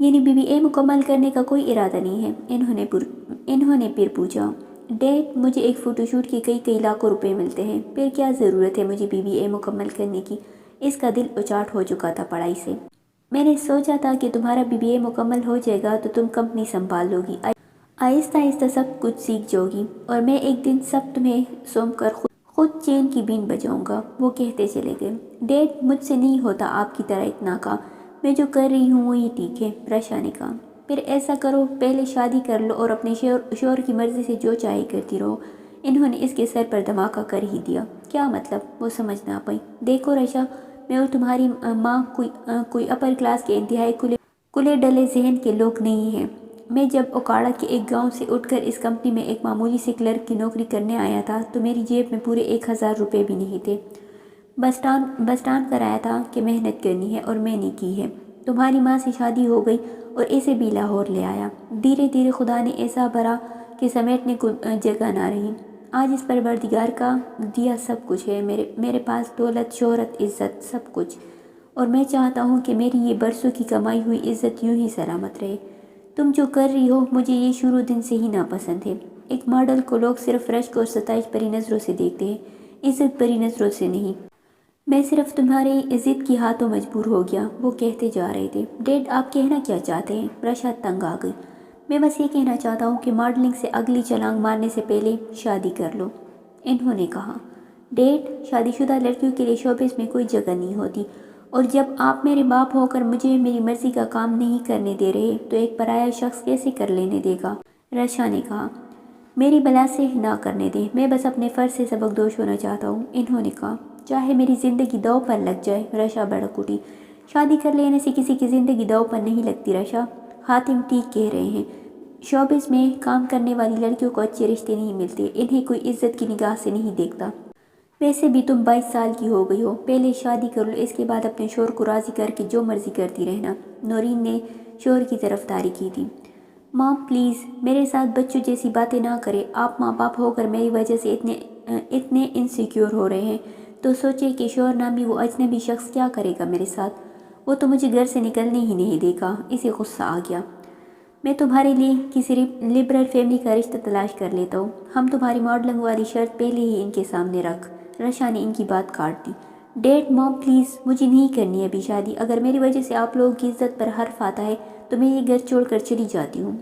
یعنی BBA مکمل کرنے کا کوئی ارادہ نہیں ہے؟ انہوں نے پھر پوچھا۔ ڈیڈ، مجھے ایک فوٹو شوٹ کے کئی لاکھوں روپے ملتے ہیں، پھر کیا ضرورت ہے مجھے BBA مکمل کرنے کی؟ اس کا دل اچاٹ ہو چکا تھا پڑھائی سے۔ میں نے سوچا تھا کہ تمہارا BBA مکمل ہو جائے گا تو تم کمپنی سنبھال لو گی، آہستہ آہستہ سب کچھ سیکھ جاؤ گی، اور میں ایک دن سب تمہیں سونپ کر خود چین کی بین بجاؤں گا۔ وہ کہتے چلے گئے۔ ڈیڈ، مجھ سے نہیں ہوتا آپ کی طرح اتنا کام، میں جو کر رہی ہوں وہی ٹھیک ہے، رشا نے کہا۔ پھر ایسا کرو، پہلے شادی کر لو اور اپنے شوہر کی مرضی سے جو چاہے کرتی رہو۔ انہوں نے اس کے سر پر دھماکہ کر ہی دیا۔ کیا مطلب؟ وہ سمجھ نہ پائی۔ دیکھو رشا، میں اور تمہاری ماں کوئی اپر کلاس کے انتہائی کلے ڈلے ذہن کے لوگ نہیں ہیں۔ میں جب اوکاڑا کے ایک گاؤں سے اٹھ کر اس کمپنی میں ایک معمولی سے کلرک کی نوکری کرنے آیا تھا تو میری جیب میں پورے 1000 روپے بھی نہیں تھے۔ بس ٹان کرایا تھا کہ محنت کرنی ہے، اور میں نے کی ہے۔ تمہاری ماں سے شادی ہو گئی اور اسے بھی لاہور لے آیا۔ دھیرے دھیرے خدا نے ایسا بھرا کہ سمیٹنے کو جگہ نہ رہی۔ آج اس پروردگار کا دیا سب کچھ ہے، میرے پاس دولت، شہرت، عزت، سب کچھ، اور میں چاہتا ہوں کہ میری یہ برسوں کی کمائی ہوئی عزت یوں ہی سلامت رہے۔ تم جو کر رہی ہو مجھے یہ شروع دن سے ہی ناپسند ہے۔ ایک ماڈل کو لوگ صرف رشک اور ستائش بھری نظروں سے دیکھتے ہیں، عزت بھری نظروں سے نہیں۔ میں صرف تمہاری عزت کی ہاتھوں مجبور ہو گیا۔ وہ کہتے جا رہے تھے۔ ڈیڈ، آپ کہنا کیا چاہتے ہیں؟ رشا تنگ آ گئی۔ میں بس یہ کہنا چاہتا ہوں کہ ماڈلنگ سے اگلی چھلانگ مارنے سے پہلے شادی کر لو، انہوں نے کہا۔ ڈیڈ، شادی شدہ لڑکیوں کے لیے شوبز میں کوئی جگہ نہیں ہوتی، اور جب آپ میرے باپ ہو کر مجھے میری مرضی کا کام نہیں کرنے دے رہے تو ایک پرایا شخص کیسے کر لینے دے گا؟ رشا نے کہا۔ میری بلا سے نہ کرنے دیں، میں بس اپنے فرض سے سبکدوش ہونا چاہتا ہوں، انہوں نے کہا۔ چاہے میری زندگی داؤ پر لگ جائے، رشا بھڑک اٹھی۔ شادی کر لینے سے کسی کی زندگی داؤ پر نہیں لگتی رشا، حاتم ٹھیک کہہ رہے ہیں۔ شوبز میں کام کرنے والی لڑکیوں کو اچھے رشتے نہیں ملتے، انہیں کوئی عزت کی نگاہ سے نہیں دیکھتا۔ ویسے بھی تم 22 سال کی ہو گئی ہو، پہلے شادی کر لو، اس کے بعد اپنے شوہر کو راضی کر کے جو مرضی کرتی رہنا۔ نورین نے شوہر کی طرفداری کی تھی۔ ماں پلیز میرے ساتھ بچوں جیسی باتیں نہ کرے، آپ ماں باپ ہو کر میری وجہ سے اتنے انسیکیور ہو رہے ہیں تو سوچے کہ شوہر نامی وہ اجنبی شخص کیا کرے گا میرے ساتھ۔ وہ تو مجھے گھر سے نکلنے ہی نہیں دے گا۔ اسے غصہ آ گیا۔ میں تمہارے لیے کسی لبرل فیملی کا رشتہ تلاش کر لیتا ہوں، ہم تمہاری ماڈلنگ والی شرط پہلے ہی ان کے سامنے رکھ۔ رشا نے ان کی بات کاٹ دی۔ ڈیڈ، ماں پلیز، مجھے نہیں کرنی ابھی شادی، اگر میری وجہ سے آپ لوگوں کی عزت پر حرف آتا ہے تو میں یہ گھر چھوڑ کر چلی جاتی ہوں،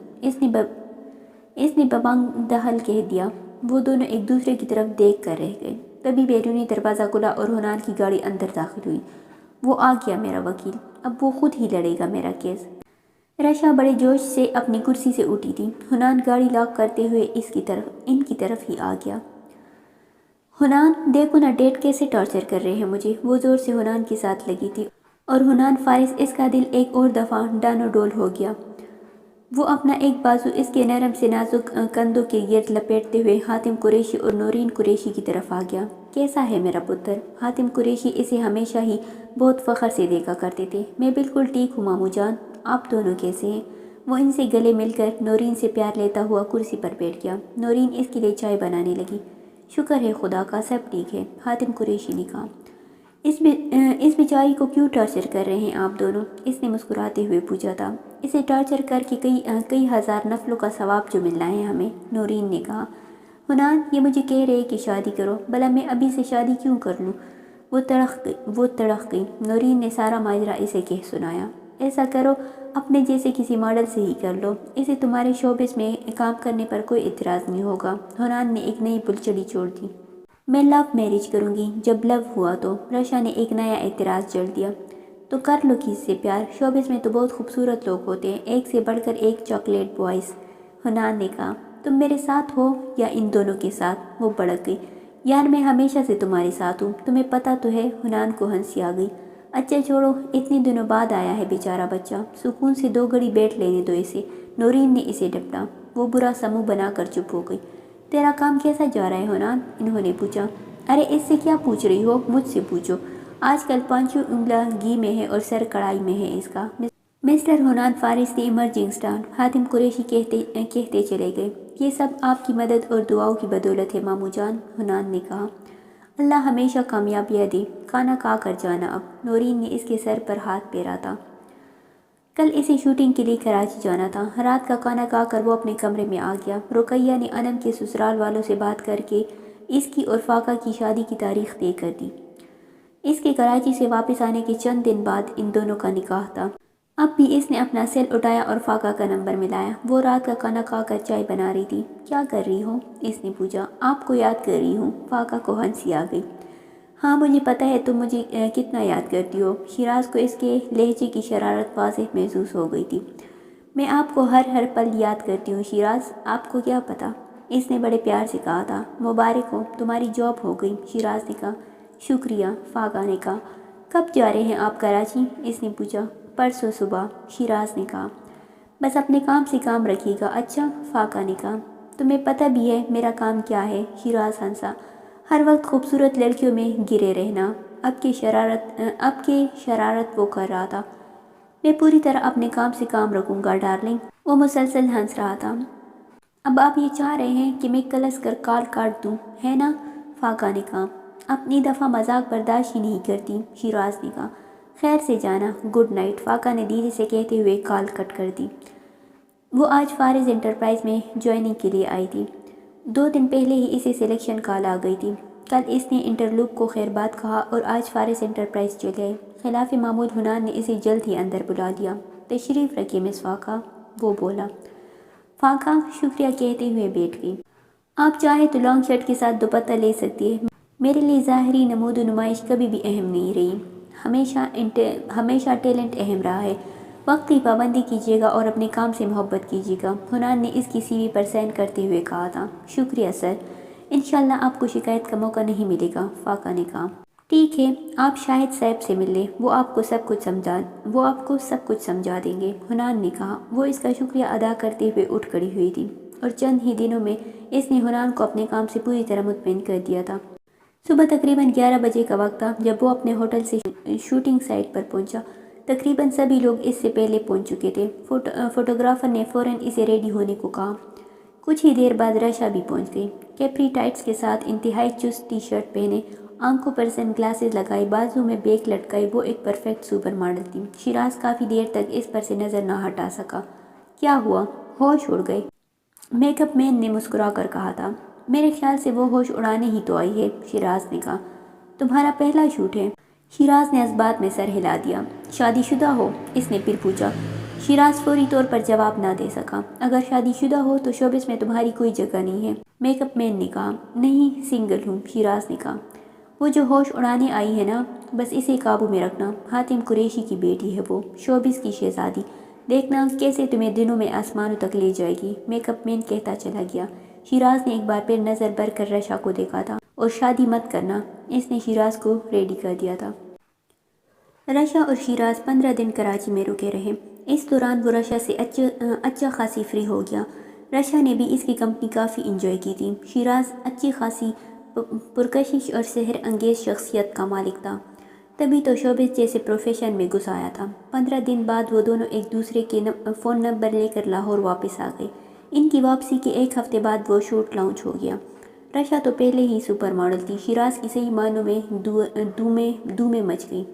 اس نے ببانگ دہل کہہ دیا۔ وہ دونوں ایک دوسرے کی طرف دیکھ کر رہ گئے۔ تبھی بیرونی دروازہ کھلا اور حنان کی گاڑی اندر داخل ہوئی۔ وہ آ گیا میرا وکیل، اب وہ خود ہی لڑے گا میرا کیس۔ رشا بڑے جوش سے اپنی کرسی سے اٹھی تھی۔ حنان گاڑی لاک کرتے ہوئے ان کی طرف ہی آ گیا۔ حنان، دیکھو نا ڈیڈ کیسے ٹارچر کر رہے ہیں مجھے۔ وہ زور سے حنان کے ساتھ لگی تھی اور حنان فارس اس کا دل ایک اور دفعہ ڈانو ڈول ہو گیا۔ وہ اپنا ایک بازو اس کے نرم سے نازک کندھوں کے گرد لپیٹتے ہوئے حاتم قریشی اور نورین قریشی کی طرف آ گیا۔ کیسا ہے میرا پتر؟ حاتم قریشی اسے ہمیشہ ہی بہت فخر سے دیکھا کرتے تھے۔ میں بالکل ٹھیک ہوں ماموں جان، آپ دونوں کیسے ہیں؟ وہ ان سے گلے مل کر نورین سے پیار لیتا ہوا کرسی پر بیٹھ گیا۔ نورین اس کے لیے چائے بنانے لگی۔ شکر ہے خدا کا، سب ٹھیک ہے، حاتم قریشی نے کہا۔ اس بیچاری کو کیوں ٹارچر کر رہے ہیں آپ دونوں؟ اس نے مسکراتے ہوئے پوچھا تھا۔ اسے ٹارچر کر کے کئی ہزار نفلوں کا ثواب جو ملنا ہے ہمیں، نورین نے کہا۔ حنان، یہ مجھے کہہ رہے کہ شادی کرو، بھلا میں ابھی سے شادی کیوں کر لوں؟ وہ تڑق گئی۔ نورین نے سارا ماجرا اسے کہہ سنایا۔ ایسا کرو، اپنے جیسے کسی ماڈل سے ہی کر لو، اسے تمہارے شوبز میں کام کرنے پر کوئی اعتراض نہیں ہوگا۔ حنان نے ایک نئی پلچڑی چھوڑ دی۔ میں لو میرج کروں گی، جب لو ہوا تو، رشا نے ایک نیا اعتراض جڑ دیا۔ تو کر لو کسی سے پیار، شوبز میں تو بہت خوبصورت لوگ ہوتے ہیں، ایک سے بڑھ کر ایک چاکلیٹ بوائز، حنان نے کہا۔ تم میرے ساتھ ہو یا ان دونوں کے ساتھ؟ وہ بڑک گئی۔ یار میں ہمیشہ سے تمہارے ساتھ ہوں، تمہیں پتہ تو ہے۔ حنان کو ہنسی آ گئی۔ اچھا چھوڑو، اتنے دنوں بعد آیا ہے بیچارہ بچہ، سکون سے 2 گھڑی بیٹھ لینے دو اسے۔ نورین نے اسے ڈپٹا۔ وہ برا سا منہ بنا کر چپ ہو گئی۔ تیرا کام کیسا جا رہا ہے حنان؟ انہوں نے پوچھا۔ ارے اس سے کیا پوچھ رہی ہو، مجھ سے پوچھو۔ آج کل 5 انگلیاں گھی میں ہے اور سر کڑھائی میں ہے اس کا۔ مسٹر حنان فارس دی ایمرجنگ سٹار، حاتم قریشی کہتے چلے گئے۔ یہ سب آپ کی مدد اور دعاؤں کی بدولت ہے ماموں جان، حنان نے کہا۔ اللہ ہمیشہ کامیابیاں دے، کھانا کھا کر جانا اب، نورین نے اس کے سر پر ہاتھ پھیرا تھا۔ کل اسے شوٹنگ کے لیے کراچی جانا تھا۔ رات کا کھانا کھا کر وہ اپنے کمرے میں آ گیا۔ رقیہ نے انم کے سسرال والوں سے بات کر کے اس کی اور فاقہ کی شادی کی تاریخ طے کر دی۔ اس کے کراچی سے واپس آنے کے چند دن بعد ان دونوں کا نکاح تھا۔ اب بھی اس نے اپنا سیل اٹھایا اور فاقہ کا نمبر ملایا۔ وہ رات کا کھانا کھا کر چائے بنا رہی تھی۔ کیا کر رہی ہو؟ اس نے پوچھا۔ آپ کو یاد کر رہی ہوں۔ فاقہ کو ہنسی آ گئی۔ ہاں مجھے پتہ ہے تم مجھے کتنا یاد کرتی ہو۔ شیراز کو اس کے لہجے کی شرارت واضح محسوس ہو گئی تھی۔ میں آپ کو ہر پل یاد کرتی ہوں شیراز، آپ کو کیا پتہ؟ اس نے بڑے پیار سے کہا تھا۔ مبارک ہو، تمہاری جاب ہو گئی، شیراز نے کہا۔ شکریہ، فاقہ نے کہا۔ کب جا رہے ہیں آپ کراچی؟ اس نے پوچھا۔ پرسوں صبح، شیراز نے کہا۔ بس اپنے کام سے کام رکھیے گا۔ اچھا، فاقہ نے کہا۔ تمہیں پتہ بھی ہے میرا کام کیا ہے؟ شیراز ہنسا۔ ہر وقت خوبصورت لڑکیوں میں گرے رہنا۔ اب کی شرارت وہ کر رہا تھا۔ میں پوری طرح اپنے کام سے کام رکھوں گا ڈارلنگ۔ وہ مسلسل ہنس رہا تھا۔ اب آپ یہ چاہ رہے ہیں کہ میں کلس کر کال کاٹ دوں، ہے نا؟ فاقہ نے کہا۔ اپنی دفعہ مذاق برداشت ہی نہیں کرتی، شیراز نے کہا۔ خیر سے جانا، گڈ نائٹ، فاقہ نے دھیرے سے کہتے ہوئے کال کٹ کر دی۔ وہ آج فارس انٹرپرائز میں جوائننگ کے لیے آئی تھی۔ 2 دن پہلے ہی اسے سلیکشن کال آ گئی تھی۔ کل اس نے انٹرویو کو خیر بات کہا اور آج فارس انٹرپرائز چلے گئے۔ خلاف معمول حنان نے اسے جلد ہی اندر بلا لیا۔ تشریف رکھیے مس فاقہ، وہ بولا۔ فاقہ شکریہ کہتے ہوئے بیٹھ گئی۔ آپ چاہے تو لانگ شرٹ کے ساتھ دوپٹہ لے سکتی ہے۔ میرے لیے ظاہری نمود و نمائش کبھی بھی اہم نہیں رہی۔ ہمیشہ ٹیلنٹ اہم رہا ہے۔ وقت کی پابندی کیجیے گا اور اپنے کام سے محبت کیجیے گا، حنان نے اس کی سی وی پر سائن کرتے ہوئے کہا تھا۔ شکریہ سر، انشاءاللہ آپ کو شکایت کا موقع نہیں ملے گا، فاقہ نے کہا۔ ٹھیک ہے، آپ شاہد صاحب سے مل لیں، وہ آپ کو سب کچھ سمجھا دیں گے، حنان نے کہا۔ وہ اس کا شکریہ ادا کرتے ہوئے اٹھ کھڑی ہوئی تھی اور چند ہی دنوں میں اس نے حنان کو اپنے کام سے پوری طرح مطمئن کر دیا تھا۔ صبح تقریباً 11 بجے کا وقت تھا جب وہ اپنے ہوٹل سے شوٹنگ سائٹ پر پہنچا۔ تقریباً سبھی لوگ اس سے پہلے پہنچ چکے تھے۔ فوٹوگرافر نے فوراً اسے ریڈی ہونے کو کہا۔ کچھ ہی دیر بعد رشا بھی پہنچ گئی۔ کیپری ٹائٹس کے ساتھ انتہائی چست ٹی شرٹ پہنے، آنکھوں پر سن گلاسز لگائے، بازو میں بیگ لٹکائے، وہ ایک پرفیکٹ سپر ماڈل تھی۔ شیراز کافی دیر تک اس پر سے نظر نہ ہٹا سکا۔ کیا ہوا؟ ہوش اڑ گئے؟ میک اپ مین نے مسکرا کر کہا تھا۔ میرے خیال سے وہ ہوش اڑانے ہی تو آئی ہے، شیراز نے کہا۔ تمہارا پہلا شوٹ ہے؟ شیراز نے اس بات میں سر ہلا دیا۔ شادی شدہ ہو؟ اس نے پھر پوچھا۔ شیراز فوری طور پر جواب نہ دے سکا۔ اگر شادی شدہ ہو تو شوبز میں تمہاری کوئی جگہ نہیں ہے، میک اپ مین نے کہا۔ نہیں، سنگل ہوں، شیراز نے کہا۔ وہ جو ہوش اڑانے آئی ہے نا، بس اسے قابو میں رکھنا۔ حاتم قریشی کی بیٹی ہے وہ، شوبز کی شہزادی، دیکھنا کیسے تمہیں دنوں میں آسمانوں تک لے جائے گی، میک اپ مین کہتا چلا گیا۔ شیراز نے ایک بار پھر نظر بھر کر رشا کو دیکھا تھا۔ اور شادی مت کرنا، اس نے شیراز کو ریڈی کر دیا تھا۔ رشا اور شیراز 15 دن کراچی میں رکے رہے۔ اس دوران وہ رشا سے اچھا خاصی فری ہو گیا۔ رشا نے بھی اس کی کمپنی کافی انجوائے کی تھی۔ شیراز اچھی خاصی پرکشش اور سحر انگیز شخصیت کا مالک تھا، تبھی تو شوبز جیسے پروفیشن میں گھس آیا تھا۔ 15 دن بعد وہ دونوں ایک دوسرے کے فون نمبر لے کر لاہور واپس آ گئے۔ ان کی واپسی کے 1 ہفتے بعد وہ شوٹ لانچ ہو گیا۔ رشا تو پہلے ہی سپر ماڈل تھی، شیراز کی صحیح معنوں میں دھومیں مچ گئی۔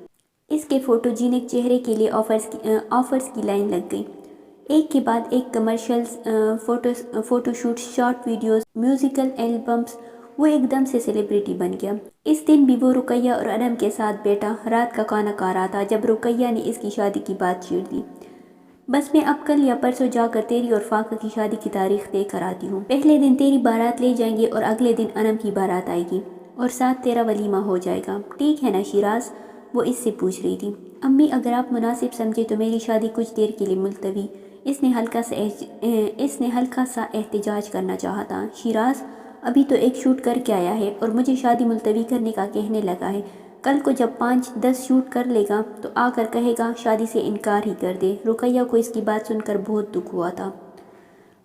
اس کے فوٹوجینک چہرے کے لیے آفرز کی لائن لگ گئی۔ ایک کے بعد ایک commercials, photo shoot, short videos, musical albums, وہ ایک دم سے سیلیبریٹی بن گیا۔ اس دن بھی وہ رقیہ اور انم کے ساتھ بیٹھا رات کا کھانا کھا رہا تھا جب رقیہ نے اس کی شادی کی بات چھیڑ دی۔ بس میں اب کل یا پرسوں جا کر تیری اور فاقہ کی شادی کی تاریخ طے کراتی ہوں۔ پہلے دن تیری بارات لے جائیں گے اور اگلے دن انم کی بارات آئے گی اور ساتھ تیرا ولیمہ ہو جائے گا، ٹھیک ہے نا شیراز؟ وہ اس سے پوچھ رہی تھی۔ امی اگر آپ مناسب سمجھے تو میری شادی کچھ دیر کے لیے ملتوی، اس نے ہلکا سا احتجاج کرنا چاہا تھا۔ شیراز ابھی تو ایک شوٹ کر کے آیا ہے اور مجھے شادی ملتوی کرنے کا کہنے لگا ہے۔ کل کو جب 5-10 شوٹ کر لے گا تو آ کر کہے گا شادی سے انکار ہی کر دے۔ رقیہ کو اس کی بات سن کر بہت دکھ ہوا تھا۔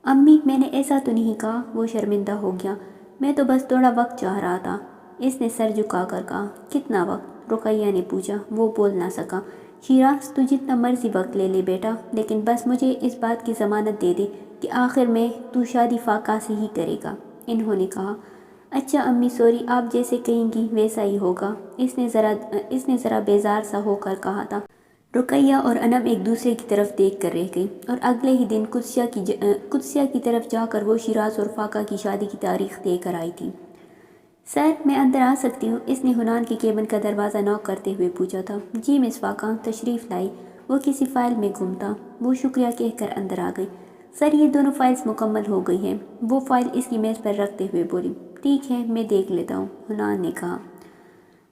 امی میں نے ایسا تو نہیں کہا، وہ شرمندہ ہو گیا۔ میں تو بس تھوڑا وقت چاہ رہا تھا، اس نے سر جھکا کر کہا۔ کتنا وقت؟ رقیہ نے پوچھا۔ وہ بول نہ سکا۔ شیراز تو جتنا مرضی وقت لے لے بیٹا، لیکن بس مجھے اس بات کی ضمانت دے دے کہ آخر میں تو شادی فاقہ سے ہی کرے گا، انہوں نے کہا۔ اچھا امی سوری، آپ جیسے کہیں گی ویسا ہی ہوگا، اس نے ذرا بیزار سا ہو کر کہا تھا۔ رقیہ اور انم ایک دوسرے کی طرف دیکھ کر رہ گئی اور اگلے ہی دن قدسیہ کی طرف جا کر وہ شیراز اور فاقہ کی شادی کی تاریخ دے کر آئی تھی۔ سر، میں اندر آ سکتی ہوں؟ اس نے حنان کے کیبن کا دروازہ نوک کرتے ہوئے پوچھا تھا۔ جی مس فاقہ، تشریف لائی۔ وہ کسی فائل میں گم تھا۔ وہ شکریہ کہہ کر اندر آ گئی۔ سر، یہ دونوں فائلز مکمل ہو گئی ہیں۔ وہ فائل اس کی میز پر رکھتے ہوئے بولی۔ ٹھیک ہے، میں دیکھ لیتا ہوں، حنان نے کہا۔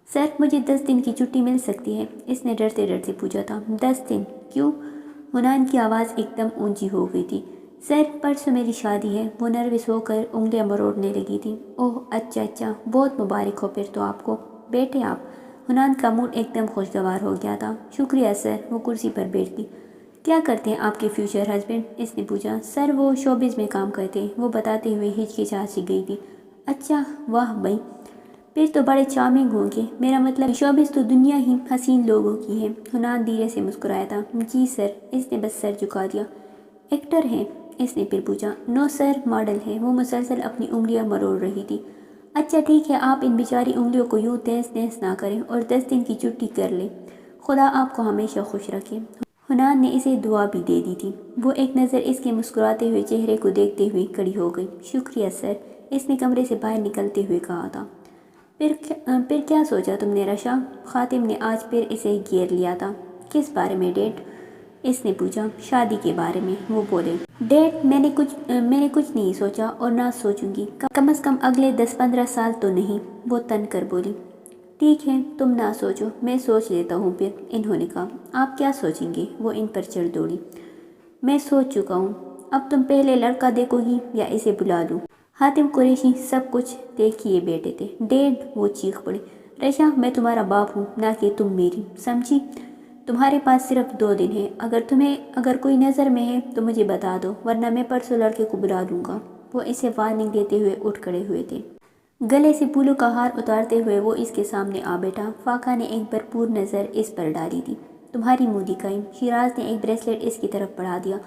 سر، مجھے 10 دن کی چھٹی مل سکتی ہے؟ اس نے ڈرتے ڈرتے پوچھا تھا۔ 10 دن؟ کیوں؟ حنان کی آواز ایک دم اونچی ہو گئی تھی۔ سر، پرسوں میری شادی ہے۔ وہ نروس ہو کر انگلیاں مروڑنے لگی تھی۔ اوہ اچھا، بہت مبارک ہو پھر تو آپ کو۔ بیٹھے آپ۔ حنان کا موڈ ایک دم خوشگوار ہو گیا تھا۔ شکریہ سر۔ وہ کرسی پر بیٹھ گئی۔ کیا کرتے ہیں آپ کے فیوچر ہسبینڈ؟ اس نے پوچھا۔ سر، وہ شوبز میں کام کرتے ہیں، وہ بتاتے ہوئے ہچکچا سی گئی تھی۔ اچھا، واہ بھائی، پھر تو بڑے چارمنگ ہوں گے۔ میرا مطلب شوبز تو دنیا ہی حسین لوگوں کی ہے۔ حنان دھیرے سے مسکرایا تھا۔ جی سر۔ اس نے بس سر جھکا دیا۔ ایکٹر ہیں؟ اس نے پھر پوچھا۔ نو سر، ماڈل ہے۔ وہ مسلسل اپنی انگلیاں مروڑ رہی تھی۔ اچھا ٹھیک ہے، آپ ان بیچاری انگلیوں کو یوں تیز تیز نہ کریں اور 10 دن کی چھٹی کر لیں۔ خدا آپ کو ہمیشہ خوش رکھے۔ حنان نے اسے دعا بھی دے دی تھی۔ وہ ایک نظر اس کے مسکراتے ہوئے چہرے کو دیکھتے ہوئے کھڑی ہو گئی۔ شکریہ سر، اس نے کمرے سے باہر نکلتے ہوئے کہا تھا۔ پھر کیا سوچا تم نے رشا؟ خاتم نے آج پھر اسے گھیر لیا تھا۔ کس بارے میں ڈیٹ؟ اس نے پوچھا۔ شادی کے بارے میں، وہ بولے۔ ڈیٹ؟ میں نے کچھ نہیں سوچا اور نہ سوچوں گی، کم از کم اگلے 10-15 سال تو نہیں، وہ تن کر بولی۔ ٹھیک ہے، تم نہ سوچو، میں سوچ لیتا ہوں پھر، انہوں نے کہا۔ آپ کیا سوچیں گے؟ وہ ان پر چڑھ دوڑی۔ میں سوچ چکا ہوں۔ اب تم پہلے لڑکا دیکھو گی یا اسے بلا لوں؟ حاتم قریشی سب کچھ دیکھیے بیٹھے تھے۔ ڈیڈ، وہ چیخ پڑے۔ رشا، میں تمہارا باپ ہوں، نہ کہ تم میری، سمجھی؟ تمہارے پاس صرف 2 دن ہے۔ اگر کوئی نظر میں ہے تو مجھے بتا دو، ورنہ میں پرسوں لڑکے کو بلا لوں گا۔ وہ اسے وارننگ دیتے ہوئے اٹھ کھڑے ہوئے تھے۔ گلے سے پھولوں کا ہار اتارتے ہوئے وہ اس کے سامنے آ بیٹھا۔ فاقہ نے ایک بھرپور نظر اس پر ڈالی تھی۔ تمہاری منہ دکھائی۔ شیراز نے ایک بریسلٹ اس کی طرف بڑھا دیا۔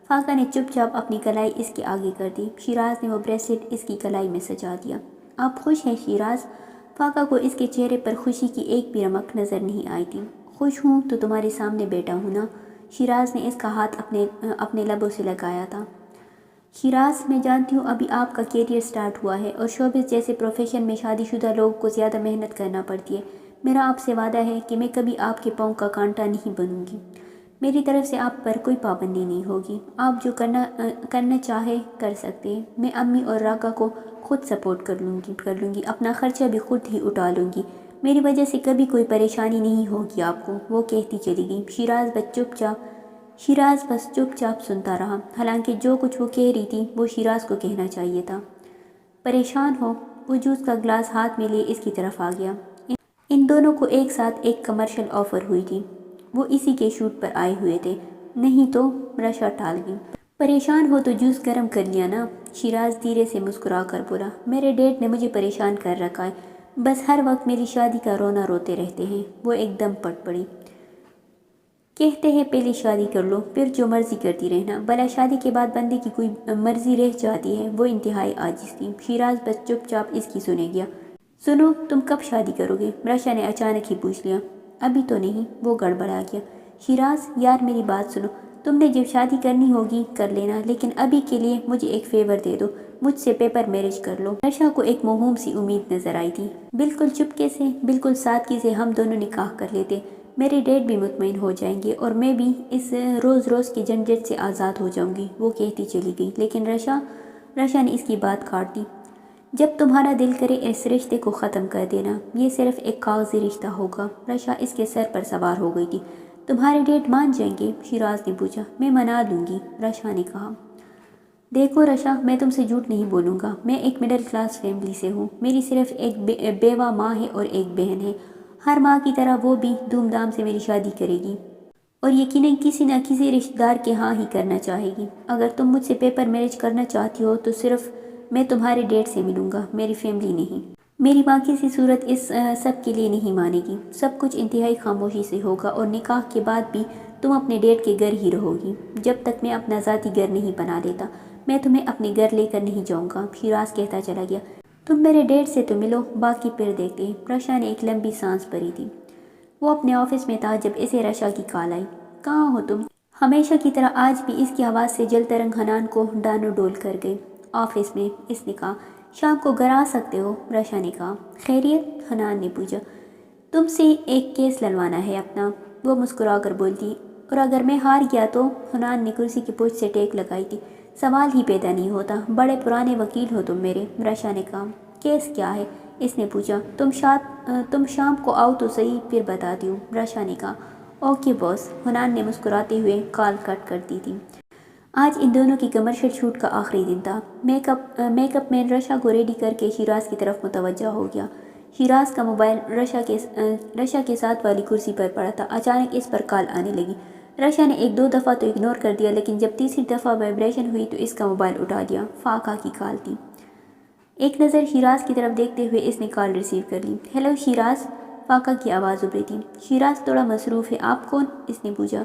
فاقہ نے چپ چاپ اپنی کلائی اس کے آگے کر دی۔ شیراز نے وہ بریسلٹ اس کی کلائی میں سجا دیا۔ آپ خوش ہیں شیراز؟ فاقہ کو اس کے چہرے پر خوشی کی ایک بھی رمق نظر نہیں آئی تھی۔ خوش ہوں تو تمہارے سامنے بیٹھا ہوں نا۔ شیراز نے اس کا ہاتھ اپنے لبوں سے لگایا تھا۔ شیراز، میں جانتی ہوں ابھی آپ کا کیریئر سٹارٹ ہوا ہے اور شوبز جیسے پروفیشن میں شادی شدہ لوگوں کو زیادہ محنت کرنا پڑتی ہے۔ میرا آپ سے وعدہ ہے کہ میں کبھی آپ کے پاؤں کا کانٹا نہیں بنوں گی۔ میری طرف سے آپ پر کوئی پابندی نہیں ہوگی۔ آپ جو کرنا چاہے کر سکتے ہیں۔ میں امی اور راکا کو خود سپورٹ کر لوں گی، اپنا خرچہ بھی خود ہی اٹھا لوں گی۔ میری وجہ سے کبھی کوئی پریشانی نہیں ہوگی آپ کو، وہ کہتی چلی گئی۔ شیراز بس چپ چاپ سنتا رہا، حالانکہ جو کچھ وہ کہہ رہی تھی وہ شیراز کو کہنا چاہیے تھا۔ پریشان ہو؟ وہ جوس کا گلاس ہاتھ میں لیے اس کی طرف آ گیا۔ ان دونوں کو ایک ساتھ ایک کمرشل آفر ہوئی تھی، وہ اسی کے شوٹ پر آئے ہوئے تھے۔ نہیں تو؟ رشا ٹال گئی۔ پریشان ہو تو جوس گرم کر لیا نا، شیراز دھیرے سے مسکرا کر بولا۔ میرے ڈیڈ نے مجھے پریشان کر رکھا ہے، بس ہر وقت میری شادی کا رونا روتے رہتے ہیں۔ وہ ایک دم پٹ پڑی۔ کہتے ہیں پہلے شادی کر لو، پھر جو مرضی کرتی رہنا، بھلا شادی کے بعد بندے کی کوئی مرضی رہ جاتی ہے؟ وہ انتہائی عاجز تھی۔ شیراز بس چپ چاپ اس کی سنے گیا۔ سنو، تم کب شادی کرو گے؟ رشا نے اچانک ہی پوچھ لیا۔ ابھی تو نہیں، وہ گڑبڑا گیا۔ شیراز، یار میری بات سنو، تم نے جب شادی کرنی ہوگی کر لینا، لیکن ابھی کے لیے مجھے ایک فیور دے دو، مجھ سے پیپر میرج کر لو۔ رشا کو ایک موہوم سی امید نظر آئی تھی۔ بالکل چپکے سے، بالکل سادگی سے ہم دونوں نکاح کر لیتے، میرے ڈیڈ بھی مطمئن ہو جائیں گے اور میں بھی اس روز کی جھنجھٹ سے آزاد ہو جاؤں گی، وہ کہتی چلی گئی۔ لیکن رشا نے اس کی بات کاٹ دی۔ جب تمہارا دل کرے اس رشتے کو ختم کر دینا، یہ صرف ایک کاغذی رشتہ ہوگا۔ رشا اس کے سر پر سوار ہو گئی تھی۔ تمہارے ڈیڈ مان جائیں گے؟ شیراز نے پوچھا۔ میں منا لوں گی، رشا نے کہا۔ دیکھو رشا، میں تم سے جھوٹ نہیں بولوں گا، میں ایک مڈل کلاس فیملی سے ہوں۔ میری صرف ایک بیوہ ماں ہے اور ایک بہن ہے۔ ہر ماں کی طرح وہ بھی دھوم دھام سے میری شادی کرے گی اور یقیناً کسی نہ کسی رشتہ دار کے ہاں ہی کرنا چاہے گی۔ اگر تم مجھ سے پیپر میرج کرنا چاہتی ہو تو صرف میں تمہارے ڈیڈ سے ملوں گا، میری فیملی نہیں۔ میری ماں کسی صورت اس سب کے لیے نہیں مانے گی۔ سب کچھ انتہائی خاموشی سے ہوگا اور نکاح کے بعد بھی تم اپنے ڈیڈ کے گھر ہی رہو گی۔ جب تک میں اپنا ذاتی گھر نہیں بنا لیتا، میں تمہیں اپنے گھر لے کر نہیں جاؤں گا، شیراز کہتا چلا گیا۔ تم میرے ڈیڈ سے تو ملو، باقی پھر دیکھتے ہیں۔ رشا نے ایک لمبی سانس بھری تھی۔ وہ اپنے آفس میں تھا جب اسے رشا کی کال آئی۔ کہاں ہو تم؟ ہمیشہ کی طرح آج بھی اس کی آواز سے جلتا رنگ حنان کو ڈانو ڈول کر گئی۔ آفس میں، اس نے کہا۔ شام کو گھر آ سکتے ہو، رشا نے کہا۔ خیریت؟ حنان نے پوچھا۔ تم سے ایک کیس لڑوانا ہے اپنا، وہ مسکرا کر بولتی۔ اور اگر میں ہار گیا تو؟ حنان نے کرسی کی پشت سے ٹیک لگائی تھی۔ سوال ہی پیدا نہیں ہوتا، بڑے پرانے وکیل ہو تم میرے، رشا نے کہا۔ کیس کیا ہے؟ اس نے پوچھا۔ تم شام کو آؤ تو صحیح، پھر بتاتی ہوں، رشا نے کہا۔ اوکے باس، حنان نے مسکراتے ہوئے کال کٹ کر دی تھی۔ آج ان دونوں کی کمرشل شوٹ کا آخری دن تھا۔ میک اپ مین رشا کو ریڈی کر کے شیراز کی طرف متوجہ ہو گیا۔ شیراز کا موبائل رشا کے ساتھ والی کرسی پر پڑا تھا۔ اچانک اس پر کال آنے لگی۔ رشا نے ایک دو دفعہ تو اگنور کر دیا، لیکن جب تیسری دفعہ وائبریشن ہوئی تو اس کا موبائل اٹھا لیا۔ فاقہ کی کال تھی۔ ایک نظر شیراز کی طرف دیکھتے ہوئے اس نے کال ریسیو کر لی۔ ہیلو شیراز، فاقہ کی آواز ابھری تھی۔ شیراز تھوڑا مصروف ہے، آپ کون؟ اس نے پوچھا۔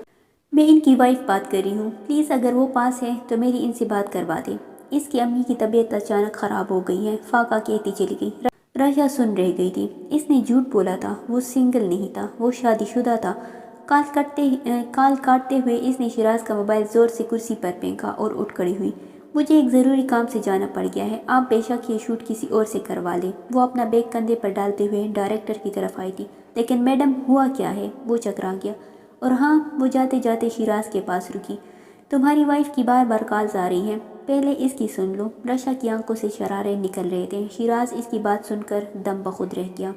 میں ان کی وائف بات کر رہی ہوں، پلیز اگر وہ پاس ہے تو میری ان سے بات کروا دیں۔ اس کی امی کی طبیعت اچانک خراب ہو گئی ہے، فاقہ کہتی چلی گئی۔ رشا سن رہ گئی تھی۔ اس نے جھوٹ بولا تھا، وہ سنگل نہیں تھا، وہ شادی شدہ تھا۔ کال کاٹتے ہوئے اس نے شیراز کا موبائل زور سے کرسی پر پھینکا اور اٹھ کھڑی ہوئی۔ مجھے ایک ضروری کام سے جانا پڑ گیا ہے، آپ بے شک یہ شوٹ کسی اور سے کروا لیں۔ وہ اپنا بیگ کندھے پر ڈالتے ہوئے ڈائریکٹر کی طرف آئی تھی۔ لیکن میڈم ہوا کیا ہے؟ وہ چکرا گیا۔ اور ہاں، وہ جاتے جاتے شیراز کے پاس رکی۔ تمہاری وائف کی بار بار کالز آ رہی ہیں، پہلے اس کی سن لو۔ رشا کی آنکھوں سے شرارے نکل رہے تھے۔ شیراز اس کی بات سن کر دم بخود رہ گیا۔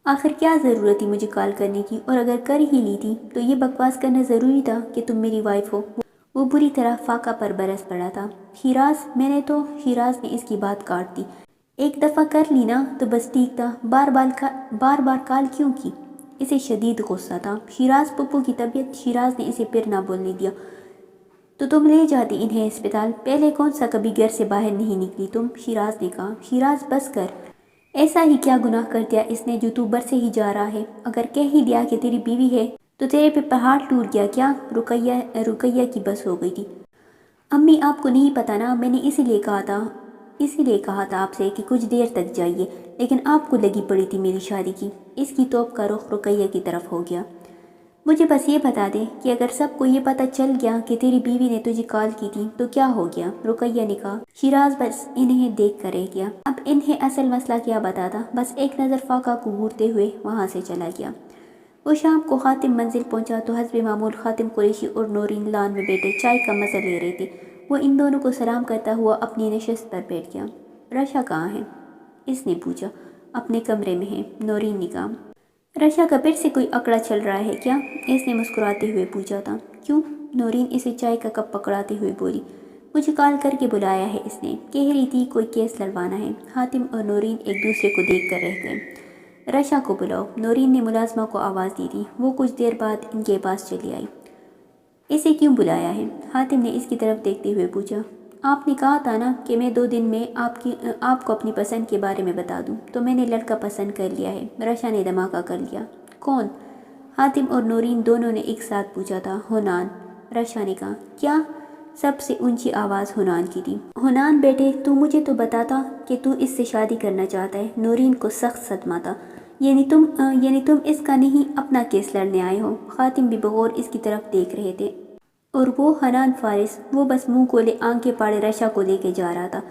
آخر کیا ضرورت تھی مجھے کال کرنے کی، اور اگر کر ہی لی تھی تو یہ بکواس کرنا ضروری تھا کہ تم میری وائف ہو؟ وہ بری طرح فاقہ پر برس پڑا تھا۔ شیراز، میں نے تو… شیراز نے اس کی بات کاٹ دی۔ ایک دفعہ کر لی نا تو بس ٹھیک تھا، بار بار کال کیوں کی؟ اسے شدید غصہ تھا۔ شیراز پپو کی طبیعت… شیراز نے اسے پھر نہ بولنے دیا۔ تو تم لے جاتی انہیں اسپتال، پہلے کون سا کبھی گھر سے باہر نہیں نکلی تم؟ شیراز نے کہا۔ شیراز بس کر، ایسا ہی کیا گناہ کر دیا اس نے جو تو برسے ہی جا رہا ہے؟ اگر کہہ ہی دیا کہ تیری بیوی ہے تو تیرے پہ پہاڑ ٹوٹ گیا کیا؟ رقیہ کی بس ہو گئی تھی۔ امی آپ کو نہیں پتا نا، میں نے اسی لیے کہا تھا آپ سے کہ کچھ دیر تک جائیے، لیکن آپ کو لگی پڑی تھی میری شادی کی۔ اس کی توپ کا رخ رقیہ کی طرف ہو گیا۔ مجھے بس یہ بتا دے کہ اگر سب کو یہ پتہ چل گیا کہ تیری بیوی نے تجھے کال کی تھی تو کیا ہو گیا؟ رقیہ نے کہا۔ شیراز بس انہیں دیکھ کر رہ گیا۔ اب انہیں اصل مسئلہ کیا بتاتا؟ بس ایک نظر فاقہ کو گھورتے ہوئے وہاں سے چلا گیا۔ وہ شام کو خاتم منزل پہنچا تو حسب معمول خاتم قریشی اور نورین لان میں بیٹھے چائے کا مزہ لے رہے تھے۔ وہ ان دونوں کو سلام کرتا ہوا اپنی نشست پر بیٹھ گیا۔ رشا کہاں ہے؟ اس نے پوچھا۔ اپنے کمرے میں ہے، نورین نے کہا۔ رشا کا پھر سے کوئی اکڑا چل رہا ہے کیا؟ اس نے مسکراتے ہوئے پوچھا تھا۔ کیوں؟ نورین اسے چائے کا کپ پکڑاتے ہوئے بولی۔ مجھے کال کر کے بلایا ہے اس نے، کہہ رہی تھی کوئی کیس لڑوانا ہے۔ حاتم اور نورین ایک دوسرے کو دیکھ کر رہ گئے۔ رشا کو بلاؤ، نورین نے ملازمہ کو آواز دی تھی۔ وہ کچھ دیر بعد ان کے پاس چلی آئی۔ اسے کیوں بلایا ہے؟ حاتم نے اس کی طرف دیکھتے ہوئے پوچھا۔ آپ نے کہا تھا نا کہ میں 2 دن میں آپ کو اپنی پسند کے بارے میں بتا دوں، تو میں نے لڑکا پسند کر لیا ہے، رشا نے دھماکہ کر لیا۔ کون؟ حاتم اور نورین دونوں نے ایک ساتھ پوچھا تھا۔ حنان، رشا نے کہا۔ کیا؟ سب سے اونچی آواز حنان کی تھی۔ حنان بیٹے، تو مجھے تو بتاتا کہ تو اس سے شادی کرنا چاہتا ہے۔ نورین کو سخت صدمہ تھا۔ یعنی تم اس کا نہیں اپنا کیس لڑنے آئے ہو؟ حاتم بھی بغور اس کی طرف دیکھ رہے تھے۔ اور وہ حنان فارس، وہ بس منہ کھولے آنکھیں پاڑے رشا کو لے کے جا رہا تھا۔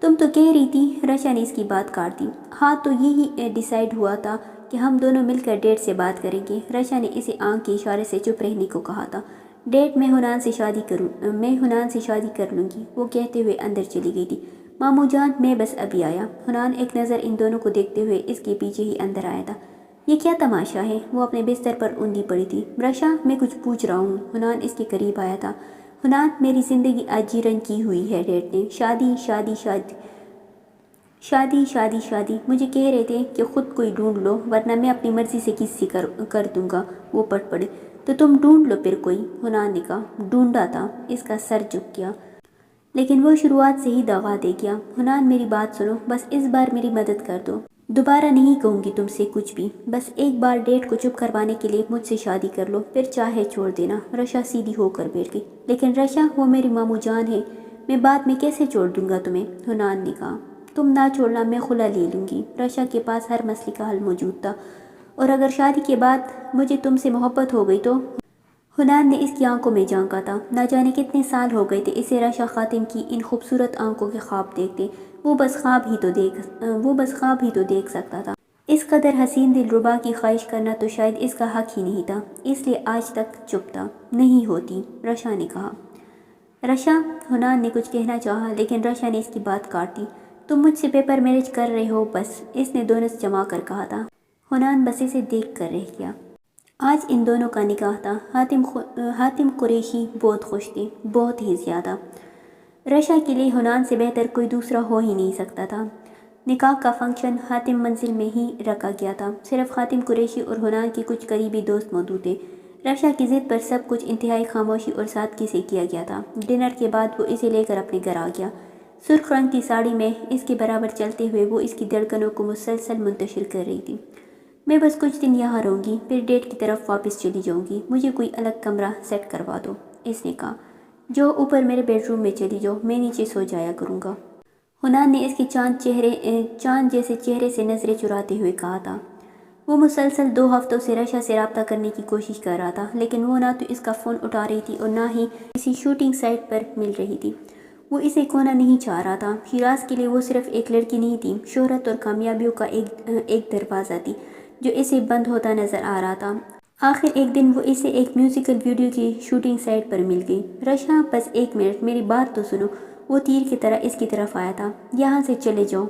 تم تو کہہ رہی تھی، رشا نے اس کی بات کاٹ دی۔ ہاں تو یہی ڈیسائیڈ ہوا تھا کہ ہم دونوں مل کر ڈیٹ سے بات کریں گے، رشا نے اسے آنکھ کے اشارے سے چپ رہنے کو کہا تھا۔ ڈیٹ؟ میں حنان سے شادی کر لوں گی، وہ کہتے ہوئے اندر چلی گئی تھی۔ ماموں جان، میں بس ابھی آیا۔ حنان ایک نظر ان دونوں کو دیکھتے ہوئے اس کے پیچھے ہی اندر آیا تھا۔ یہ کیا تماشا ہے؟ وہ اپنے بستر پر اوندھی پڑی تھی۔ رشا، میں کچھ پوچھ رہا ہوں۔ حنان اس کے قریب آیا تھا۔ حنان، میری زندگی آج جیرن کی ہوئی ہے ڈیٹ نے، شادی شادی شادی شادی شادی شادی۔ مجھے کہہ رہے تھے کہ خود کوئی ڈھونڈ لو ورنہ میں اپنی مرضی سے کسی کر دوں گا، وہ پٹ پڑے۔ تو تم ڈھونڈ لو پھر کوئی، حنان نے کہا۔ ڈھونڈا تھا، اس کا سر جھک گیا، لیکن وہ شروعات سے ہی دغا دے گیا۔ حنان میری بات سنو، بس اس بار میری مدد کر دو، دوبارہ نہیں کہوں گی تم سے کچھ بھی، بس ایک بار ڈیٹ کو چپ کروانے کے لیے مجھ سے شادی کر لو، پھر چاہے چھوڑ دینا۔ رشا سیدھی ہو کر بیٹھ گئی۔ لیکن رشا، وہ میری ماموں جان ہے، میں بعد میں کیسے چھوڑ دوں گا تمہیں؟ حنان نے کہا۔ تم نہ چھوڑنا، میں خلا لے لوں گی۔ رشا کے پاس ہر مسئلے کا حل موجود تھا، اور اگر شادی کے بعد مجھے تم سے محبت ہو گئی تو؟ حنان نے اس کی آنکھوں میں جھانکا تھا۔ نہ جانے کتنے سال ہو گئے تھے اسے رشا خاتم کی ان خوبصورت آنکھوں کے خواب دیکھتے۔ وہ بس خواب ہی تو دیکھ سکتا تھا۔ اس قدر حسین دلربا کی خواہش کرنا تو شاید اس کا حق ہی نہیں تھا، اس لیے آج تک چپ تھا۔ نہیں ہوتی، رشا نے کہا۔ رشا، حنان نے کچھ کہنا چاہا لیکن رشا نے اس کی بات کاٹ دی۔ تم مجھ سے پیپر میرج کر رہے ہو بس، اس نے دونس جما کر کہا تھا۔ حنان بس اسے دیکھ کر رہ گیا۔ آج ان دونوں کا نکاح تھا۔ حاتم قریشی بہت خوش تھے، بہت ہی زیادہ۔ رشا کے لیے حنان سے بہتر کوئی دوسرا ہو ہی نہیں سکتا تھا۔ نکاح کا فنکشن حاتم منزل میں ہی رکھا گیا تھا۔ صرف حاتم قریشی اور حنان کے کچھ قریبی دوست موجود تھے۔ رشا کی ضد پر سب کچھ انتہائی خاموشی اور سادگی سے کیا گیا تھا۔ ڈنر کے بعد وہ اسے لے کر اپنے گھر آ گیا۔ سرخ رنگ کی ساڑی میں اس کے برابر چلتے ہوئے وہ اس کی دھڑکنوں کو مسلسل منتشر کر رہی تھی۔ میں بس کچھ دن یہاں رہوں گی، پھر ڈیٹ کی طرف واپس چلی جاؤں گی۔ مجھے کوئی الگ کمرہ سیٹ کروا دو، اس نے کہا۔ جو اوپر میرے بیڈ روم میں چلی جاؤ، میں نیچے سو جایا کروں گا۔ حنان نے اس کے چاند جیسے چہرے سے نظریں چراتے ہوئے کہا تھا۔ وہ مسلسل 2 ہفتوں سے رشا سے رابطہ کرنے کی کوشش کر رہا تھا، لیکن وہ نہ تو اس کا فون اٹھا رہی تھی اور نہ ہی کسی شوٹنگ سائٹ پر مل رہی تھی۔ وہ اسے کھونا نہیں چاہ رہا تھا۔ شیراز کے لیے وہ صرف ایک لڑکی نہیں تھی، شہرت اور کامیابیوں کا ایک دروازہ تھی جو اسے بند ہوتا نظر آ رہا تھا۔ آخر ایک دن وہ اسے ایک میوزیکل ویڈیو کی شوٹنگ سائٹ پر مل گئی۔ رشا، بس 1 منٹ، میری بات تو سنو۔ وہ تیر کی طرح اس کی طرف آیا تھا۔ یہاں سے چلے جاؤ۔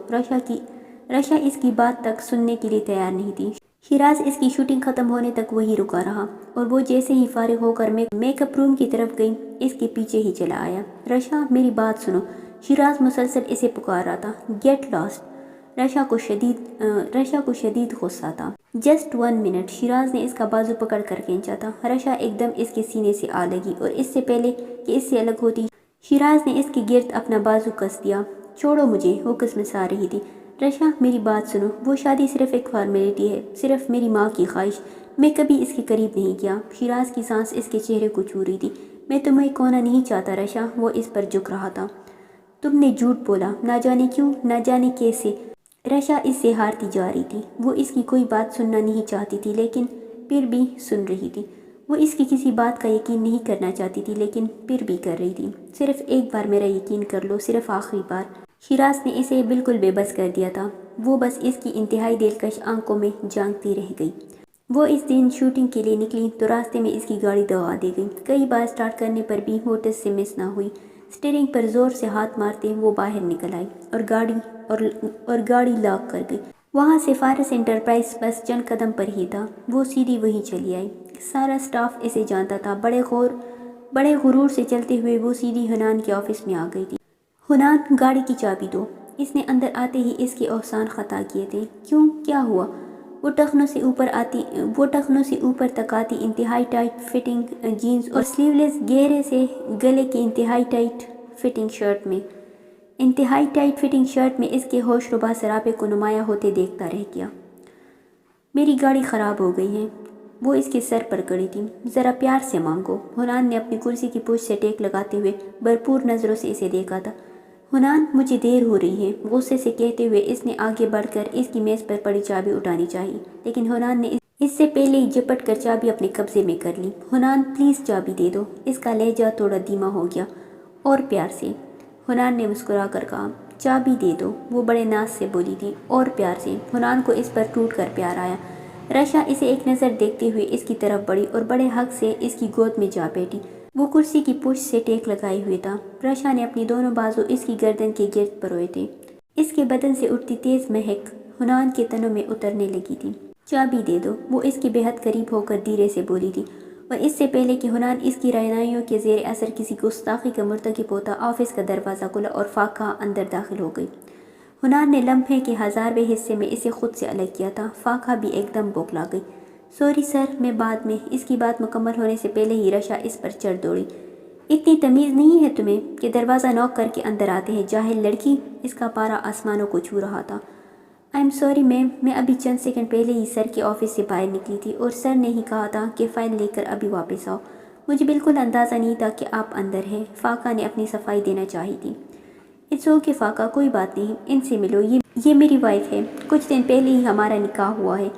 رشا اس کی بات تک سننے کے لیے تیار نہیں تھی۔ شیراز اس کی شوٹنگ ختم ہونے تک وہی رکا رہا اور وہ جیسے ہی فارغ ہو کر میک اپ روم کی طرف گئی، اس کے پیچھے ہی چلا آیا۔ رشا، میری بات سنو۔ شیراز مسلسل اسے پکار رہا تھا۔ Get last. رشا کو شدید غصہ تھا۔ Just 1 minute. شیراز نے اس کا بازو پکڑ کر کھینچا تھا۔ رشا ایک دم اس کے سینے سے آ لگی اور اس سے پہلے کہ اس سے الگ ہوتی، شیراز نے اس کے گرد اپنا بازو کس دیا۔ چھوڑو مجھے، وہ کسمسا رہی تھی۔ رشا، میری بات سنو۔ وہ شادی صرف ایک فارمیلٹی ہے، صرف میری ماں کی خواہش۔ میں کبھی اس کے قریب نہیں گیا۔ شیراز کی سانس اس کے چہرے کو چھو رہی تھی۔ میں تمہیں کھونا نہیں چاہتا رشا، وہ اس پر جھک رہا تھا۔ تم نے جھوٹ بولا، نہ جانے کیوں، نہ جانے کیسے۔ رشا اس سے ہارتی جا رہی تھی۔ وہ اس کی کوئی بات سننا نہیں چاہتی تھی لیکن پھر بھی سن رہی تھی۔ وہ اس کی کسی بات کا یقین نہیں کرنا چاہتی تھی لیکن پھر بھی کر رہی تھی۔ صرف ایک بار میرا یقین کر لو، صرف آخری بار۔ شیراز نے اسے بالکل بے بس کر دیا تھا۔ وہ بس اس کی انتہائی دلکش آنکھوں میں جھانکتی رہ گئی۔ وہ اس دن شوٹنگ کے لیے نکلی تو راستے میں اس کی گاڑی دبا دی گئی۔ کئی بار سٹارٹ کرنے پر بھی موٹر سے مس نہ ہوئی۔ اسٹیئرنگ پر زور سے ہاتھ مارتے وہ باہر نکل آئی اور گاڑی لاک کر گئی۔ وہاں سے فارس انٹرپرائز بس چند قدم پر ہی تھا۔ وہ سیدھی وہیں چلی آئی۔ سارا سٹاف اسے جانتا تھا۔ بڑے غرور سے چلتے ہوئے وہ سیدھی حنان کے آفس میں آ گئی تھی۔ حنان، گاڑی کی چابی دو، اس نے اندر آتے ہی اس کے احسان خطا کیے تھے۔ کیوں، کیا ہوا؟ وہ ٹخنوں سے اوپر تک آتی انتہائی ٹائٹ فٹنگ جینز اور سلیو لیس گہرے سے گلے کی انتہائی ٹائٹ فٹنگ شرٹ میں اس کے ہوش ربا سراپے کو نمایاں ہوتے دیکھتا رہ گیا۔ میری گاڑی خراب ہو گئی ہے۔ وہ اس کے سر پر کڑی تھی۔ ذرا پیار سے مانگو۔ حنان نے اپنی کرسی کی پشت سے ٹیک لگاتے ہوئے بھرپور نظروں سے اسے دیکھا تھا۔ حنان، مجھے دیر ہو رہی ہے، غصے سے کہتے ہوئے اس نے آگے بڑھ کر اس کی میز پر پڑی چابی اٹھانی چاہی لیکن حنان نے اس سے پہلے ہی جھپٹ کر چابی اپنے قبضے میں کر لی۔ حنان، پلیز چابی دے دو۔ اس کا لہجہ تھوڑا دھیما ہو گیا۔ اور پیار سے، حنان نے مسکرا کر کہا۔ چابی دے دو، وہ بڑے ناز سے بولی تھی، اور پیار سے۔ حنان کو اس پر ٹوٹ کر پیار آیا۔ رشا اسے ایک نظر دیکھتے ہوئے اس کی طرف بڑھی اور بڑے حق سے اس کی گود میں جا بیٹھی۔ وہ کرسی کی پشت سے ٹیک لگائے ہوئے تھا۔ رشا نے اپنی دونوں بازو اس کی گردن کے گرد پروئے تھے۔ اس کے بدن سے اٹھتی تیز مہک حنان کے تنوں میں اترنے لگی تھی۔ چابی دے دو، وہ اس کے بے حد قریب ہو کر دھیرے سے بولی تھی، اور اس سے پہلے کہ حنان اس کی رہنمائیوں کے زیر اثر کسی گستاخی کا مرتکب ہوتا، آفس کا دروازہ کھلا اور فاقہ اندر داخل ہو گئی۔ حنان نے لمحے کے 1000ویں حصے میں اسے خود سے الگ کیا تھا۔ فاقہ بھی ایک دم بوکھلا گئی۔ سوری سر، میں بعد میں۔ اس کی بات مکمل ہونے سے پہلے ہی رشا اس پر چڑھ دوڑی۔ اتنی تمیز نہیں ہے تمہیں کہ دروازہ نوک کر کے اندر آتے ہیں، جاہل لڑکی۔ اس کا پارا آسمانوں کو چھو رہا تھا۔ آئی ایم سوری میم، میں ابھی چند سیکنڈ پہلے ہی سر کے آفس سے باہر نکلی تھی اور سر نے ہی کہا تھا کہ فائل لے کر ابھی واپس آؤ۔ مجھے بالکل اندازہ نہیں تھا کہ آپ اندر ہیں۔ فاقہ نے اپنی صفائی دینا چاہی تھی۔ اٹس اوکے فاقہ، کوئی بات نہیں، ان سے ملو، یہ میری وائف ہے، کچھ دن پہلے ہی ہمارا نکاح ہوا ہے۔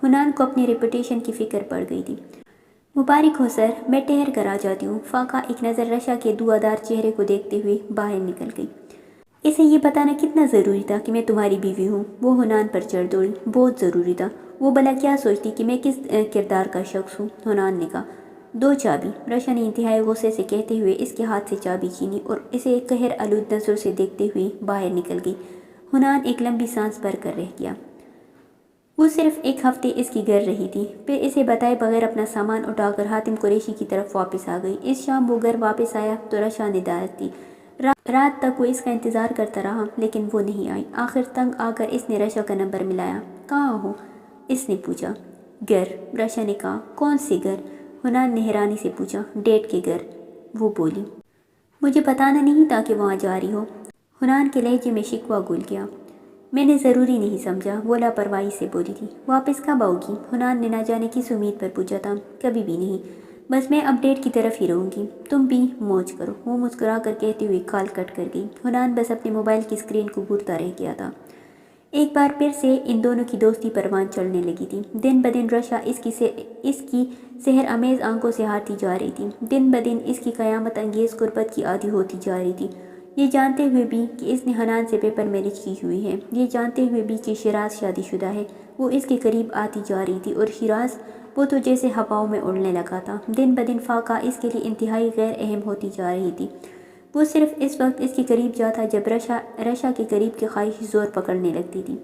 حنان کو اپنی ریپوٹیشن کی فکر پڑ گئی تھی۔ مبارک ہو سر، میں ٹھہر کر آ جاتی ہوں۔ فاقہ ایک نظر رشا کے دعادار چہرے کو دیکھتے ہوئے باہر نکل گئی۔ اسے یہ بتانا کتنا ضروری تھا کہ میں تمہاری بیوی ہوں؟ وہ حنان پر چڑھ دوڑی۔ بہت ضروری تھا۔ وہ بھلا کیا سوچتی کہ میں کس کردار کا شخص ہوں؟ حنان نے کہا۔ دو چابی، رشا نے انتہائی غصے سے کہتے ہوئے اس کے ہاتھ سے چابی چھینی اور اسے قہر آلود نظروں سے دیکھتے ہوئے باہر نکل گئی۔ حنان ایک لمبی سانس بھر کر رہ گیا۔ وہ صرف ایک ہفتے اس کی گھر رہی تھی، پھر اسے بتائے بغیر اپنا سامان اٹھا کر حاتم قریشی کی طرف واپس آ گئی۔ اس شام وہ گھر واپس آیا تو رشا ندارت تھی۔ رات تک وہ اس کا انتظار کرتا رہا لیکن وہ نہیں آئی۔ آخر تنگ آ کر اس نے رشا کا نمبر ملایا۔ کہاں ہو؟ اس نے پوچھا۔ گھر، رشا نے کہا۔ کون سے گھر؟ حنان نے حیرانی سے پوچھا۔ ڈیڈ کے گھر، وہ بولی۔ مجھے بتانا نہیں تھا کہ وہاں جا رہی ہو؟ حنان کے لہجے میں شکوہ گھل گیا۔ میں نے ضروری نہیں سمجھا، وہ لاپرواہی سے بولی تھی۔ واپس کب آؤ گی؟ حنان نے نہ جانے کس امید پر پوچھا تھا۔ کبھی بھی نہیں، بس میں اپ ڈیٹ کی طرف ہی رہوں گی۔ تم بھی موج کرو، وہ مسکرا کر کہتے ہوئے کال کٹ کر گئی۔ حنان بس اپنے موبائل کی اسکرین کو گھورتا رہ گیا تھا۔ ایک بار پھر سے ان دونوں کی دوستی پروان چڑھنے لگی تھی۔ دن بدن رشا اس کی سحر امیز آنکھوں سے ہارتی جا رہی تھی۔ دن بدن اس کی قیامت انگیز قربت کی عادی ہوتی جا رہی تھی، یہ جانتے ہوئے بھی کہ اس نے حنان سے پیپر میرج کی ہوئی ہے، یہ جانتے ہوئے بھی کہ شیراز شادی شدہ ہے۔ وہ اس کے قریب آتی جا رہی تھی اور شیراز، وہ تو جیسے ہواؤں میں اڑنے لگا تھا۔ دن بدن فاقہ اس کے لیے انتہائی غیر اہم ہوتی جا رہی تھی۔ وہ صرف اس وقت اس کے قریب جاتا جب رشا کے قریب کی خواہش زور پکڑنے لگتی تھی۔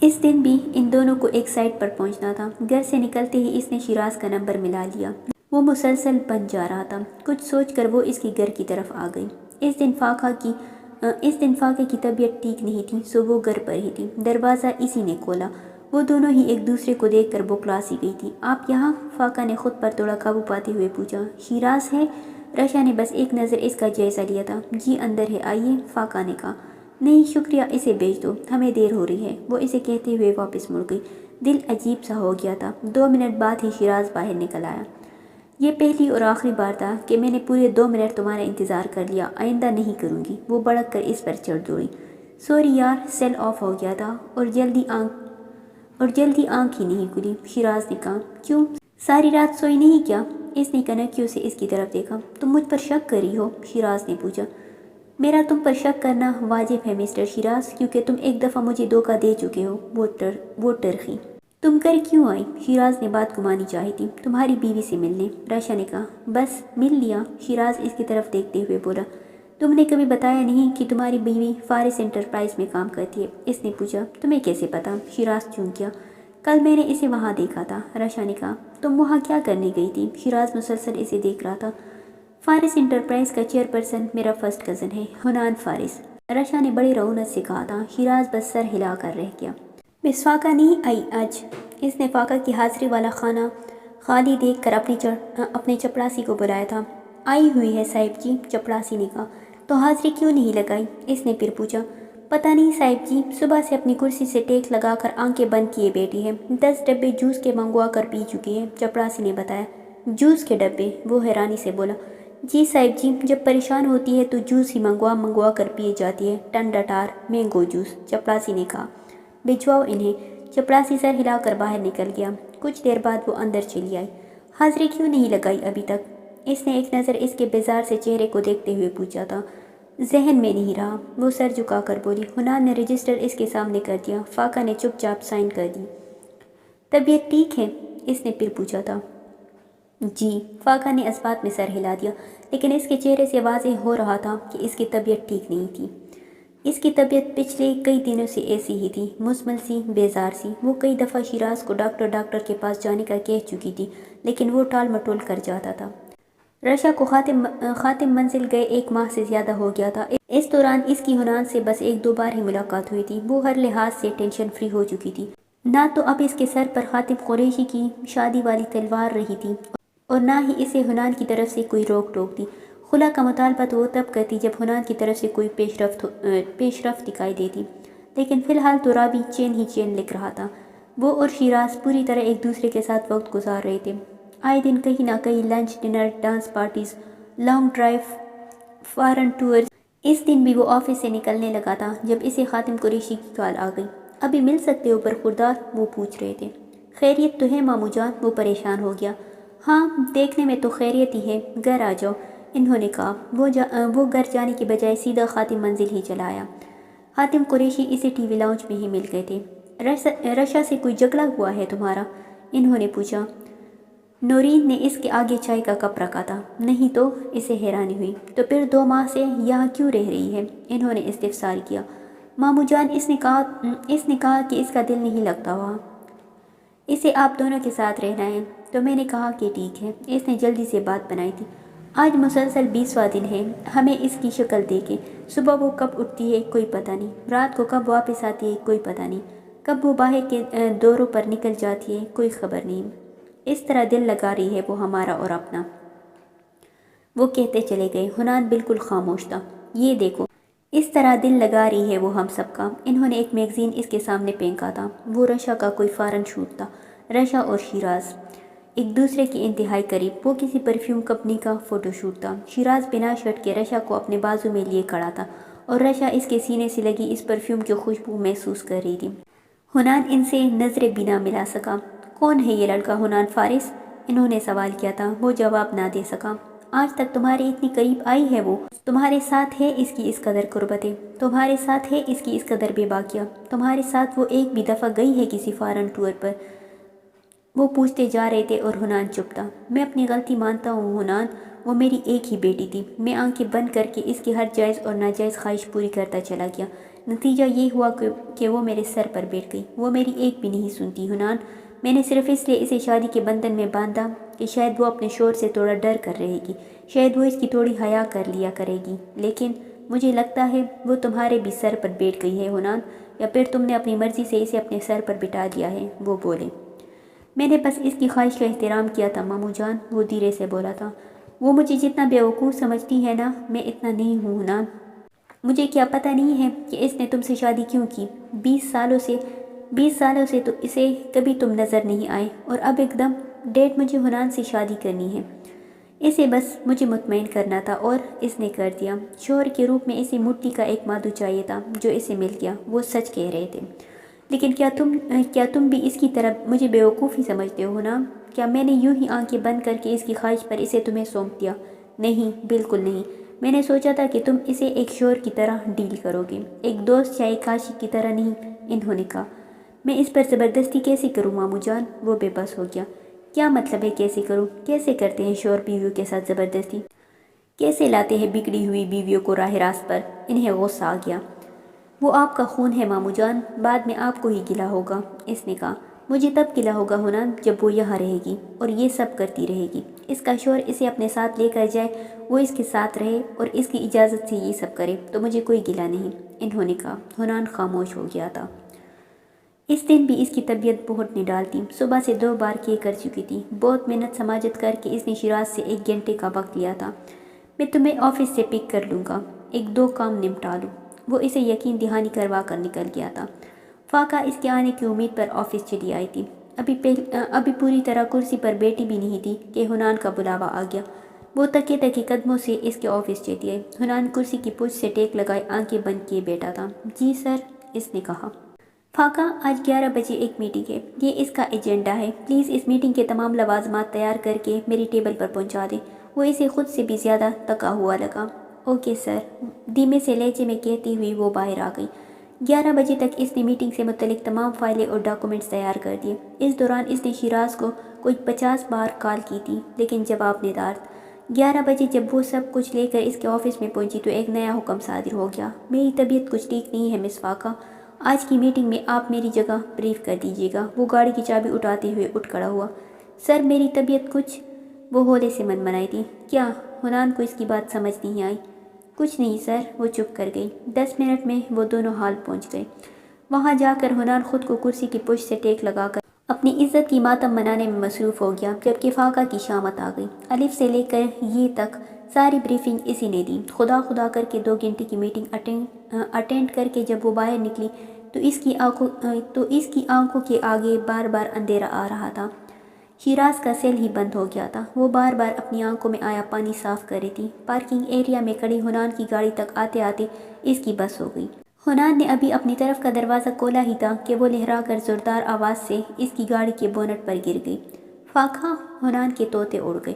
اس دن بھی ان دونوں کو ایک سائٹ پر پہنچنا تھا۔ گھر سے نکلتے ہی اس نے شیراز کا نمبر ملا لیا۔ وہ مسلسل بن جا رہا تھا۔ کچھ سوچ کر وہ اس کی گھر کی طرف آ گئی۔ اس دن فاقہ کی طبیعت ٹھیک نہیں تھی، سو وہ گھر پر ہی تھی۔ دروازہ اسی نے کھولا۔ وہ دونوں ہی ایک دوسرے کو دیکھ کر بوکھلا سی گئی تھی۔ آپ یہاں؟ فاقہ نے خود پر تھوڑا قابو پاتے ہوئے پوچھا۔ شیراز ہے؟ رشا نے بس ایک نظر اس کا جائزہ لیا تھا۔ جی اندر ہے، آئیے، فاقہ نے کہا۔ نہیں شکریہ، اسے بھیج دو، ہمیں دیر ہو رہی ہے۔ وہ اسے کہتے ہوئے واپس مڑ گئی۔ دل عجیب سا ہو گیا تھا۔ 2 منٹ بعد ہی شیراز باہر نکل آیا۔ یہ پہلی اور آخری بار تھا کہ میں نے پورے 2 منٹ تمہارا انتظار کر لیا، آئندہ نہیں کروں گی۔ وہ بڑک کر اس پر چڑھ دوڑی۔ سوری یار، سیل آف ہو گیا تھا اور جلدی آنکھ ہی نہیں کھلی۔ شیراز نے کہا۔ کیوں؟ ساری رات سوئی نہیں کیا؟ اس نے کنکیوں سے اس کی طرف دیکھا۔ تم مجھ پر شک کر رہی ہو؟ شیراز نے پوچھا۔ میرا تم پر شک کرنا واجب ہے مسٹر شیراز، کیونکہ تم ایک دفعہ مجھے دھوکہ دے چکے ہو۔ وہ ٹرخی۔ تم کر کیوں آئی؟ شیراز نے بات گھمانی چاہی تھی۔ تمہاری بیوی سے ملنے، رشا نے کہا۔ بس مل لیا؟ شیراز اس کی طرف دیکھتے ہوئے بولا۔ تم نے کبھی بتایا نہیں کہ تمہاری بیوی فارس انٹرپرائز میں کام کرتی ہے؟ اس نے پوچھا۔ تمہیں کیسے پتا؟ شیراز چونک گیا۔ کل میں نے اسے وہاں دیکھا تھا، رشا نے کہا۔ تم وہاں کیا کرنے گئی تھی؟ شیراز مسلسل اسے دیکھ رہا تھا۔ فارس انٹرپرائز کا چیئرپرسن میرا فرسٹ کزن ہے، حنان فارس، رشا نے بڑی رعونت سے کہا تھا۔ شیراز بس سر ہلا کر رہ گیا۔ مس فاقہ نہیں آئی آج؟ اس نے فاقہ کی حاضری والا خانہ خالی دیکھ کر اپنے چپڑاسی کو بلایا تھا۔ آئی ہوئی ہے صاحب جی، چپڑاسی نے کہا۔ تو حاضری کیوں نہیں لگائی؟ اس نے پھر پوچھا۔ پتہ نہیں صاحب جی، صبح سے اپنی کرسی سے ٹیک لگا کر آنکھیں بند کیے بیٹھی ہے، 10 ڈبے جوس کے منگوا کر پی چکی ہے، چپڑاسی نے بتایا۔ جوس کے ڈبے؟ وہ حیرانی سے بولا۔ جی صاحب جی، جب پریشان ہوتی ہے تو جوس ہی منگوا کر پیے جاتی ہے، ٹنڈا ٹار مینگو جوس، چپڑاسی نے کہا۔ بھجواؤ انہیں۔ چپڑاسی سر ہلا کر باہر نکل گیا۔ کچھ دیر بعد وہ اندر چلی آئی۔ حاضری کیوں نہیں لگائی ابھی تک؟ اس نے ایک نظر اس کے بیزار سے چہرے کو دیکھتے ہوئے پوچھا تھا۔ ذہن میں نہیں رہا، وہ سر جھکا کر بولی۔ حنان نے رجسٹر اس کے سامنے کر دیا۔ فاقہ نے چپ چاپ سائن کر دی۔ طبیعت ٹھیک ہے؟ اس نے پھر پوچھا تھا۔ جی، فاقہ نے اس بات میں سر ہلا دیا، لیکن اس کے چہرے سے واضح ہو رہا تھا کہ اس کی طبیعت ٹھیک نہیں تھی۔ اس کی طبیعت پچھلے کئی دنوں سے ایسی ہی تھی، مزمل سی، بیزار سی۔ وہ کئی دفعہ شیراز کو ڈاکٹر کے پاس جانے کا کہہ چکی تھی، لیکن وہ ٹال مٹول کر جاتا تھا۔ رشا کو خاتم منزل گئے 1 ماہ سے زیادہ ہو گیا تھا۔ اس دوران اس کی حنان سے بس 1-2 بار ہی ملاقات ہوئی تھی۔ وہ ہر لحاظ سے ٹینشن فری ہو چکی تھی۔ نہ تو اب اس کے سر پر حاتم قریشی کی شادی والی تلوار رہی تھی اور نہ ہی اسے حنان کی طرف سے کوئی روک ٹوک تھی۔ خلا کا مطالبہ تو وہ تب کرتی جب حنان کی طرف سے کوئی پیش رفت دکھائی دیتی، لیکن فی الحال تو رابی چین ہی چین لکھ رہا تھا۔ وہ اور شیراز پوری طرح ایک دوسرے کے ساتھ وقت گزار رہے تھے۔ آئے دن کہیں نہ کہیں lunch, dinner, dance parties, long drive, foreign tours. اس دن بھی وہ آفس سے نکلنے لگا تھا جب اسے خاتم قریشی کی کال آ گئی۔ ابھی مل سکتے ہو برخوردار؟ وہ پوچھ رہے تھے۔ خیریت تو ہے ماموں جان؟ وہ پریشان ہو گیا۔ ہاں دیکھنے میں تو خیریت ہی ہے، گھر آ جاؤ، انہوں نے کہا۔ وہ گھر جانے کی بجائے سیدھا خاتم منزل ہی چلا آیا۔ حاتم قریشی اسے ٹی وی لاؤنج میں ہی مل گئے تھے۔ رشا سے کوئی جھگڑا ہوا ہے تمہارا؟ انہوں نے پوچھا۔ نورین نے اس کے آگے چائے کا کپ رکھا تھا۔ نہیں تو، اسے حیرانی ہوئی۔ تو پھر 2 ماہ سے یہاں کیوں رہ رہی ہے؟ انہوں نے استفسار کیا۔ ماموں جان، اس نے کہا کہ اس کا دل نہیں لگتا وہاں، اسے آپ دونوں کے ساتھ رہنا ہے۔ تو میں نے کہا کہ ٹھیک ہے۔ اس نے جلدی سے بات بنائی تھی۔ آج مسلسل 20واں دن ہے ہمیں اس کی شکل دیکھے۔ صبح وہ کب اٹھتی ہے کوئی پتہ نہیں، رات کو کب واپس آتی ہے کوئی پتہ نہیں، کب وہ باہر کے دوروں پر نکل جاتی ہے کوئی خبر نہیں۔ اس طرح دل لگا رہی ہے وہ ہمارا اور اپنا، وہ کہتے چلے گئے۔ حنان بالکل خاموش تھا۔ یہ دیکھو، اس طرح دل لگا رہی ہے وہ ہم سب کا۔ انہوں نے ایک میگزین اس کے سامنے پھینکا تھا۔ وہ رشا کا کوئی فارن شوٹ تھا۔ رشا اور شیراز ایک دوسرے کے انتہائی قریب۔ وہ کسی پرفیوم کمپنی کا فوٹو شوٹ تھا۔ شیراز بنا شرٹ کے رشا کو اپنے بازو میں لیے کھڑا تھا اور رشا اس کے سینے سے لگی اس پرفیوم کی خوشبو محسوس کر رہی تھی۔ حنان ان سے نظریں بھی نہ ملا سکا۔ کون ہے یہ لڑکا حنان فارس؟ انہوں نے سوال کیا تھا۔ وہ جواب نہ دے سکا۔ آج تک تمہارے اتنی قریب آئی ہے وہ؟ تمہارے ساتھ ہے اس کی اس قدر قربتیں، تمہارے ساتھ ہے اس کی اس قدر بے باکیاں، تمہارے ساتھ وہ ایک بھی دفعہ گئی ہے کسی فارن ٹور پر؟ وہ پوچھتے جا رہے تھے اور حنان چپ تھا۔ میں اپنی غلطی مانتا ہوں حنان، وہ میری ایک ہی بیٹی تھی۔ میں آنکھیں بند کر کے اس کی ہر جائز اور ناجائز خواہش پوری کرتا چلا گیا۔ نتیجہ یہ ہوا کہ وہ میرے سر پر بیٹھ گئی۔ وہ میری ایک بھی نہیں سنتی حنان۔ میں نے صرف اس لیے اسے شادی کے بندھن میں باندھا کہ شاید وہ اپنے شوہر سے تھوڑا ڈر کر رہے گی، شاید وہ اس کی تھوڑی حیا کر لیا کرے گی، لیکن مجھے لگتا ہے وہ تمہارے بھی سر پر بیٹھ گئی ہے حنان، یا پھر تم نے اپنی مرضی سے اسے اپنے سر پر بٹھا دیا ہے۔ وہ بولے۔ میں نے بس اس کی خواہش کا احترام کیا تھا ماموں جان، وہ دھیرے سے بولا تھا۔ وہ مجھے جتنا بیوقوف سمجھتی ہے نا، میں اتنا نہیں ہوں حنان۔ مجھے کیا پتہ نہیں ہے کہ اس نے تم سے شادی کیوں کی؟ 20 سالوں سے تو اسے کبھی تم نظر نہیں آئے، اور اب ایک دم ڈیڈ مجھے حنان سے شادی کرنی ہے۔ اسے بس مجھے مطمئن کرنا تھا اور اس نے کر دیا۔ شوہر کے روپ میں اسے مٹی کا ایک مادو چاہیے تھا جو اسے مل گیا۔ وہ سچ کہہ رہے تھے۔ لیکن کیا تم بھی اس کی طرح مجھے بیوقوف ہی سمجھتے ہو نا؟ کیا میں نے یوں ہی آنکھیں بند کر کے اس کی خواہش پر اسے تمہیں سونپ دیا؟ نہیں، بالکل نہیں۔ میں نے سوچا تھا کہ تم اسے ایک شوہر کی طرح ڈیل کرو گے، ایک دوست یا ایک عاشق کی طرح نہیں۔ انہوں نے کہا۔ میں اس پر زبردستی کیسے کروں ماموں جان؟ وہ بے بس ہو گیا۔ کیا مطلب ہے کیسے کروں؟ کیسے کرتے ہیں شوہر بیویوں کے ساتھ زبردستی؟ کیسے لاتے ہیں بگڑی ہوئی بیویوں کو راہ راست پر؟ انہیں غصہ آ گیا۔ وہ آپ کا خون ہے ماموں جان، بعد میں آپ کو ہی گلہ ہوگا۔ اس نے کہا۔ مجھے تب گلہ ہوگا حنان جب وہ یہاں رہے گی اور یہ سب کرتی رہے گی، اس کا شوہر اسے اپنے ساتھ لے کر جائے، وہ اس کے ساتھ رہے اور اس کی اجازت سے یہ سب کرے، تو مجھے کوئی گلہ نہیں۔ انہوں نے کہا۔ حنان خاموش ہو گیا تھا۔ اس دن بھی اس کی طبیعت بہت نڈال تھی۔ صبح سے 2 بار کر چکی تھی۔ بہت محنت سماجت کر کے اس نے شیراز سے 1 گھنٹے کا وقت لیا تھا۔ میں تمہیں آفس سے پک کر لوں گا، 1-2 کام نمٹا لوں۔ وہ اسے یقین دہانی کروا کر نکل گیا تھا۔ فاقہ اس کے آنے کی امید پر آفس چلی آئی تھی۔ ابھی پوری طرح کرسی پر بیٹھی بھی نہیں تھی کہ حنان کا بلاوا آ گیا۔ وہ تکے تکے قدموں سے اس کے آفس چلی آئی۔ حنان کرسی کی پشت سے ٹیک لگائے آنکھیں بند کیے بیٹھا تھا۔ جی سر، اس نے کہا۔ فاقہ، آج 11 بجے ایک میٹنگ ہے، یہ اس کا ایجنڈا ہے، پلیز اس میٹنگ کے تمام لوازمات تیار کر کے میری ٹیبل پر پہنچا دیں۔ وہ اسے خود سے بھی زیادہ تکا ہوا لگا۔ اوکے سر، دھیمے سے لہجے میں کہتی ہوئی وہ باہر آ گئی۔ 11 بجے تک اس نے میٹنگ سے متعلق تمام فائلیں اور ڈاکومنٹس تیار کر دیے۔ اس دوران اس نے شیراز کو کوئی 50 بار کال کی تھی، لیکن جواب ندار۔ 11 بجے جب وہ سب کچھ لے کر اس کے آفس میں پہنچی تو ایک نیا حکم صادر ہو گیا۔ میری طبیعت کچھ ٹھیک نہیں ہے مس فاقہ، آج کی میٹنگ میں آپ میری جگہ بریف کر دیجیے گا۔ وہ گاڑی کی چابی اٹھاتے ہوئے اٹھ کھڑا ہوا۔ سر، میری طبیعت کچھ… وہ ہولے سے منمنائی تھی۔ کیا؟ حنان کو اس کی بات سمجھ نہیں آئی۔ کچھ نہیں سر، وہ چپ کر گئی۔ 10 منٹ میں وہ دونوں ہال پہنچ گئے۔ وہاں جا کر حنان خود کو کرسی کی پشت سے ٹیک لگا کر اپنی عزت کی ماتم منانے میں مصروف ہو گیا، جبکہ فاقہ کی شامت آ گئی۔ الف سے لے کر یہ تک ساری بریفنگ اسی نے دی۔ خدا خدا کر کے 2 گھنٹے کی میٹنگ اٹینڈ کر کے جب وہ باہر نکلی تو اس کی آنکھوں کے آگے بار بار اندھیرا آ رہا تھا۔ شیراز کا سیل ہی بند ہو گیا تھا۔ وہ بار بار اپنی آنکھوں میں آیا پانی صاف کر رہی تھی۔ پارکنگ ایریا میں کھڑی حنان کی گاڑی تک آتے آتے اس کی بس ہو گئی۔ حنان نے ابھی اپنی طرف کا دروازہ کھولا ہی تھا کہ وہ لہرا کر زوردار آواز سے اس کی گاڑی کے بونٹ پر گر گئی۔ فاقہ! حنان کے طوطے اڑ گئے۔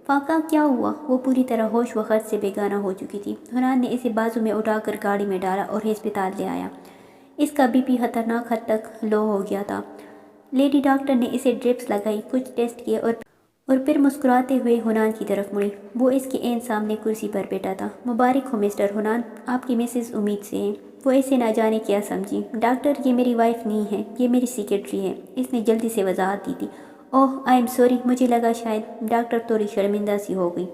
فاقہ کیا ہوا؟ وہ پوری طرح ہوش و خرچ سے بیگانہ ہو چکی تھی۔ حنان نے اسے بازو میں اٹھا کر گاڑی میں ڈالا اور ہسپتال لے آیا۔ اس کا بی پی خطرناک حد تک لو ہو گیا تھا۔ لیڈی ڈاکٹر نے اسے ڈرپس لگائی، کچھ ٹیسٹ کیے اور پھر مسکراتے ہوئے حنان کی طرف مڑی۔ وہ اس کے عین سامنے کرسی پر بیٹھا تھا۔ مبارک ہو مسٹر حنان، آپ کی مسز امید سے ہیں۔ وہ اسے نہ جانے کیا سمجھی۔ ڈاکٹر، یہ میری وائف نہیں ہے، یہ میری سیکریٹری ہے، اس نے جلدی سے وضاحت دی تھی۔ اوہ آئی ایم سوری، مجھے لگا شاید۔ ڈاکٹر تھوڑی شرمندہ سی ہو گئی۔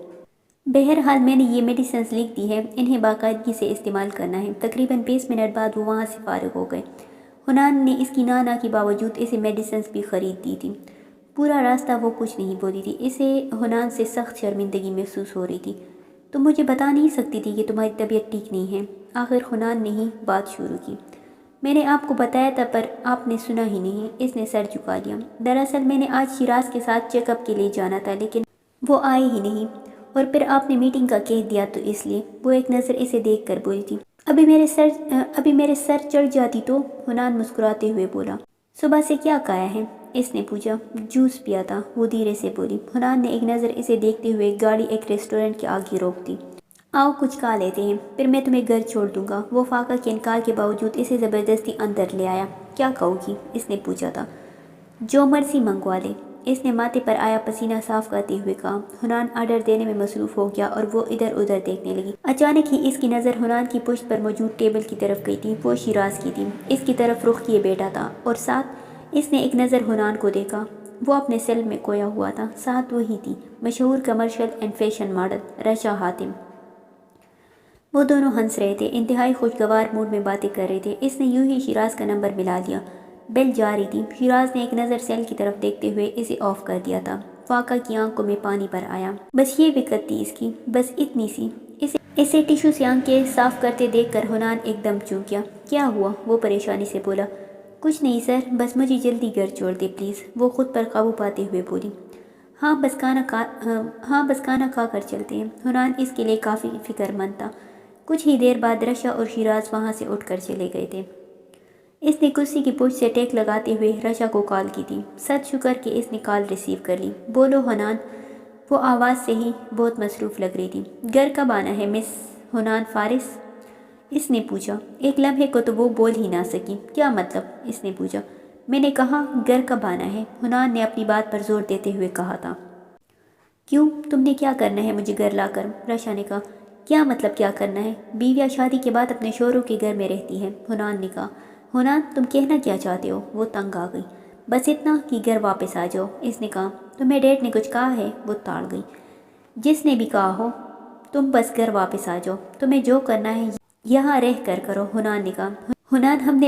بہرحال میں نے یہ میڈیسنز لکھ دی ہے، انہیں باقاعدگی سے استعمال کرنا ہے۔ تقریباً 20 منٹ بعد وہ وہاں سے فارغ ہو گئے۔ حنان نے اس کی نانا کے باوجود اسے میڈیسنز بھی خرید دی تھی۔ پورا راستہ وہ کچھ نہیں بولی تھی۔ اسے حنان سے سخت شرمندگی محسوس ہو رہی تھی۔ تم مجھے بتا نہیں سکتی تھی کہ تمہاری طبیعت ٹھیک نہیں ہے؟ آخر حنان نے ہی بات شروع کی۔ میں نے آپ کو بتایا تھا پر آپ نے سنا ہی نہیں۔ اس نے سر جھکا لیا۔ دراصل میں نے آج شیراز کے ساتھ چیک اپ کے لیے جانا تھا لیکن وہ آئے ہی نہیں، اور پھر آپ نے میٹنگ کا کہہ دیا تو اس لیے۔ وہ ایک نظر اسے دیکھ کر بولی تھی۔ ابھی میرے سر چڑھ جاتی تو؟ حنان مسکراتے ہوئے بولا۔ صبح سے کیا کھایا ہے؟ اس نے پوچھا۔ جوس پیا تھا، وہ دھیرے سے بولی۔ حنان نے ایک نظر اسے دیکھتے ہوئے گاڑی ایک ریسٹورنٹ کے آگے روک دی۔ آؤ کچھ کھا لیتے ہیں، پھر میں تمہیں گھر چھوڑ دوں گا۔ وہ فاقہ کے انکار کے باوجود اسے زبردستی اندر لے آیا۔ کیا کہو گی؟ اس نے پوچھا تھا۔ جو مرضی منگوا لے، اس نے ماتھے پر آیا پسینہ صاف کرتے ہوئے کہا۔ حنان آرڈر دینے میں مصروف ہو گیا اور وہ ادھر ادھر دیکھنے لگی۔ اچانک ہی اس کی نظر حنان کی پشت پر موجود ٹیبل کی طرف گئی تھی۔ وہ شیراز کی تھی، اس کی طرف رخ کیے بیٹھا تھا اور ساتھ اس نے ایک نظر حنان کو دیکھا۔ وہ اپنے سیل میں کھویا ہوا تھا۔ ساتھ وہی تھی، مشہور commercial and fashion model رشا Hatim. وہ دونوں ہنس رہے تھے، انتہائی خوشگوار موڈ میں باتیں کر رہے تھے۔ اس نے یوں ہی شیراز کا نمبر ملا لیا۔ بیل جا رہی تھی۔ شیراز نے ایک نظر سیل کی طرف دیکھتے ہوئے اسے آف کر دیا تھا۔ فاقہ کی آنکھوں میں پانی بھر آیا۔ بس یہ وقت تھی اس کی، بس اتنی سی۔ اسے ٹیشو سے آنکھیں صاف کرتے دیکھ کر حنان ایک دم چونک گیا۔ کیا ہوا؟ وہ پریشانی سے بولا۔ کچھ نہیں سر، بس مجھے جلدی گھر چھوڑ دے پلیز، وہ خود پر قابو پاتے ہوئے بولی۔ ہاں بس کھانا کھا کر چلتے ہیں۔ حنان اس کے لیے کافی فکر مند تھا۔ کچھ ہی دیر بعد رشا اور شیراز وہاں سے اٹھ کر چلے گئے تھے۔ اس نے کرسی کی پشت سے ٹیک لگاتے ہوئے رشا کو کال کی تھی۔ ست شکر کہ اس نے کال ریسیو کر لی۔ بولو حنان، وہ آواز سے ہی بہت مصروف لگ رہی تھی۔ گھر کب آنا ہے مس حنان فارس؟ اس نے پوچھا۔ ایک لمحے کو تو وہ بول ہی نہ سکی۔ کیا مطلب؟ اس نے پوچھا۔ میں نے کہا گھر کب آنا ہے، حنان نے اپنی بات پر زور دیتے ہوئے کہا تھا۔ کیوں، تم نے کیا کرنا ہے مجھے گھر لا کر؟ رشا نے کہا۔ کیا مطلب کیا کرنا ہے؟ بیویاں شادی کے بعد اپنے شوہروں کے گھر میں رہتی ہے، حنان نے کہا۔ حنان تم کہنا کیا چاہتے ہو؟ وہ تنگ آ گئی۔ بس اتنا کہ گھر واپس آ جاؤ، اس نے کہا۔ تمہیں ڈیڈ نے کچھ کہا ہے؟ وہ تاڑ گئی۔ جس نے بھی کہا ہو، تم بس گھر واپس آ جاؤ، تمہیں جو کرنا ہے یہاں رہ کر کرو، حنان نے کہا۔ حنان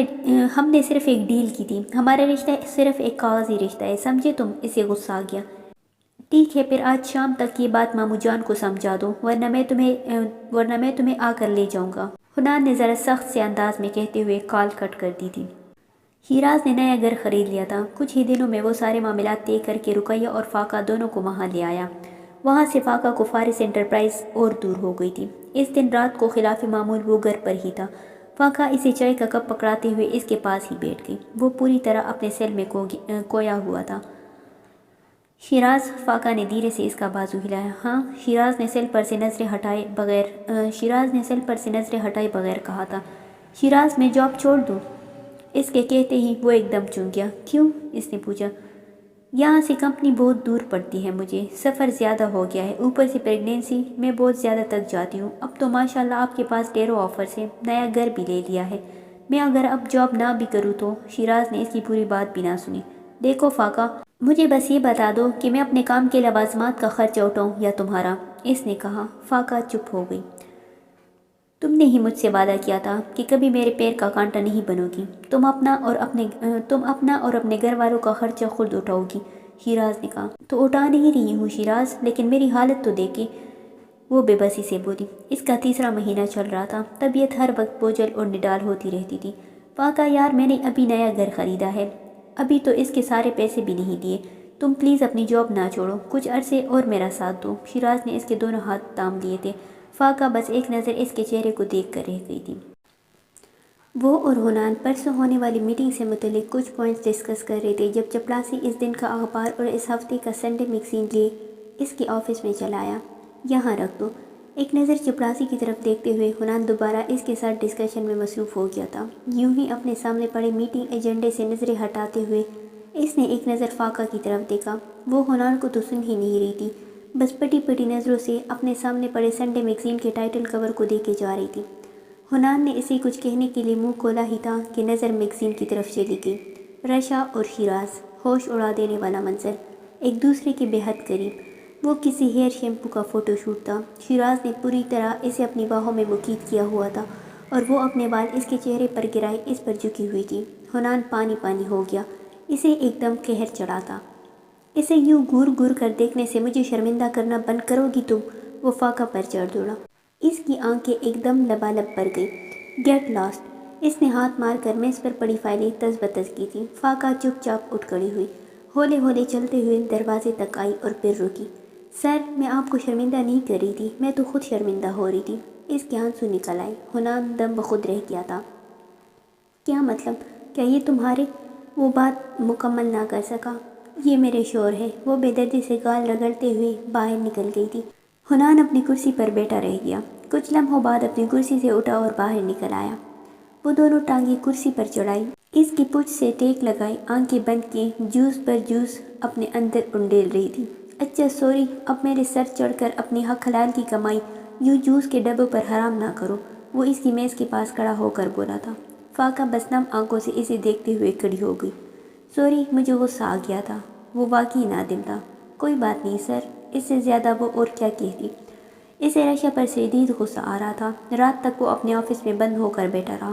ہم نے صرف ایک ڈیل کی تھی، ہمارا رشتہ صرف ایک کاغذی رشتہ ہے، سمجھے تم؟ اسے غصہ آ گیا۔ ٹھیک ہے، پھر آج شام تک یہ بات مامو جان کو سمجھا دو، ورنہ میں تمہیں آ کر لے جاؤں گا، حنان نے ذرا سخت سے انداز میں کہتے ہوئے کال کٹ کر دی تھی۔ شیراز نے نیا گھر خرید لیا تھا۔ کچھ ہی دنوں میں وہ سارے معاملات طے کر کے رقیہ اور فاقہ دونوں کو وہاں لے آیا۔ وہاں سے فاقہ کو فارس انٹرپرائز اور دور ہو گئی تھی۔ اس دن رات کو خلاف معمول وہ گھر پر ہی تھا۔ فاقہ اسے چائے کا کپ پکڑاتے ہوئے اس کے پاس ہی بیٹھ گئی۔ وہ پوری طرح اپنے سیل میں کھویا ہوا تھا۔ شیراز، فاقہ نے دھیرے سے اس کا بازو ہلایا۔ ہاں، شیراز نے سیل پر سے نظریں ہٹائے بغیر کہا تھا۔ شیراز میں جاب چھوڑ دوں؟ اس کے کہتے ہی وہ ایک دم چونک گیا۔ کیوں؟ اس نے پوچھا۔ یہاں سے کمپنی بہت دور پڑتی ہے مجھے، سفر زیادہ ہو گیا ہے، اوپر سے پریگنینسی میں بہت زیادہ تک جاتی ہوں۔ اب تو ماشاءاللہ آپ کے پاس ڈھیروں آفرز ہیں، نیا گھر بھی لے لیا ہے، میں اگر اب جاب نہ بھی کروں تو؟ شیراز نے اس کی پوری بات بھی نہ سنی۔ دیکھو فاقہ، مجھے بس یہ بتا دو کہ میں اپنے کام کے لوازمات کا خرچہ اٹھاؤں یا تمہارا؟ اس نے کہا۔ فاقہ چپ ہو گئی۔ تم نے ہی مجھ سے وعدہ کیا تھا کہ کبھی میرے پیر کا کانٹا نہیں بنو گی، تم اپنا اور اپنے گھر والوں کا خرچہ خود اٹھاؤ گی، شیراز نے کہا۔ تو اٹھا نہیں رہی ہوں شیراز، لیکن میری حالت تو دیکھے، وہ بے بسی سے بولی۔ اس کا تیسرا مہینہ چل رہا تھا، طبیعت ہر وقت بوجھل اور نڈال ہوتی رہتی تھی۔ فاقہ یار، میں نے ابھی نیا گھر خریدا ہے، ابھی تو اس کے سارے پیسے بھی نہیں دیے، تم پلیز اپنی جاب نہ چھوڑو، کچھ عرصے اور میرا ساتھ دو۔ شیراز نے اس کے دونوں ہاتھ تھام لیے تھے۔ فاقہ بس ایک نظر اس کے چہرے کو دیکھ کر رہ گئی تھی۔ وہ اور حنان پرسوں ہونے والی میٹنگ سے متعلق کچھ پوائنٹس ڈسکس کر رہے تھے جب چپڑاسی اس دن کا اخبار اور اس ہفتے کا سنڈے میگزین لیے اس کے آفس میں چلا آیا۔ یہاں رکھ دو۔ ایک نظر چپڑاسی کی طرف دیکھتے ہوئے حنان دوبارہ اس کے ساتھ ڈسکشن میں مصروف ہو گیا تھا۔ یوں ہی اپنے سامنے پڑے میٹنگ ایجنڈے سے نظریں ہٹاتے ہوئے اس نے ایک نظر فاقہ کی طرف دیکھا۔ وہ حنان کو تو سن ہی نہیں رہی تھی، بس پٹی پٹی نظروں سے اپنے سامنے پڑے سنڈے میگزین کے ٹائٹل کور کو دیکھے جا رہی تھی۔ حنان نے اسے کچھ کہنے کے لیے منہ کھولا ہی تھا کہ نظر میگزین کی طرف چلی گئی۔ رشا اور شیراز، ہوش اڑا دینے والا منظر، ایک دوسرے کے بے حد قریب۔ وہ کسی ہیئر شیمپو کا فوٹو شوٹ تھا۔ شیراز نے پوری طرح اسے اپنی باہوں میں مقید کیا ہوا تھا اور وہ اپنے بال اس کے چہرے پر گرائے اس پر جھکی ہوئی تھی۔ حنان پانی پانی ہو گیا، اسے ایک دم قہر چڑھا تھا۔ اسے یوں گور گور کر دیکھنے سے مجھے شرمندہ کرنا بند کرو گی تم؟ وہ فاقہ پر چڑھ دوڑا۔ اس کی آنکھیں ایک دم لبالب بھر گئی۔ Get last. اس نے ہاتھ مار کر میز پر پڑی فائلیں تز بتز کی تھیں۔ فاقہ چپ چاپ اٹھ کھڑی ہوئی، ہولے ہولے چلتے ہوئے دروازے تک آئی اور پھر رکی۔ سر، میں آپ کو شرمندہ نہیں کر رہی تھی، میں تو خود شرمندہ ہو رہی تھی۔ اس کے آنسو نکل آئے۔ حنان دم بخود رہ گیا تھا۔ کیا مطلب؟ کیا یہ تمہارے؟ وہ بات مکمل نہ کر سکا۔ یہ میرے شوہر ہے۔ وہ بے دردی سے گال رگڑتے ہوئے باہر نکل گئی تھی۔ حنان اپنی کرسی پر بیٹھا رہ گیا۔ کچھ لمحوں بعد اپنی کرسی سے اٹھا اور باہر نکل آیا۔ وہ دونوں ٹانگیں کرسی پر چڑھائی، اس کی پچھ سے ٹیک لگائی، آنکھیں بند کی، جوس پر جوس اپنے اندر انڈیل رہی تھی۔ اچھا سوری، اب میرے سر چڑھ کر اپنی حق حلال کی کمائی یوں جوس کے ڈبوں پر حرام نہ کرو، وہ اس کی میز کے پاس کھڑا ہو کر بولا تھا۔ فاقہ بس نم آنکھوں سے اسے دیکھتے ہوئے کھڑی ہو گئی۔ سوری، مجھے غصہ آ گیا تھا۔ وہ واقعی نادم تھا۔ کوئی بات نہیں سر، اس سے زیادہ وہ اور کیا کہتی۔ اسے رشا پر شدید غصہ آ رہا تھا۔ رات تک وہ اپنے آفس میں بند ہو کر بیٹھا رہا۔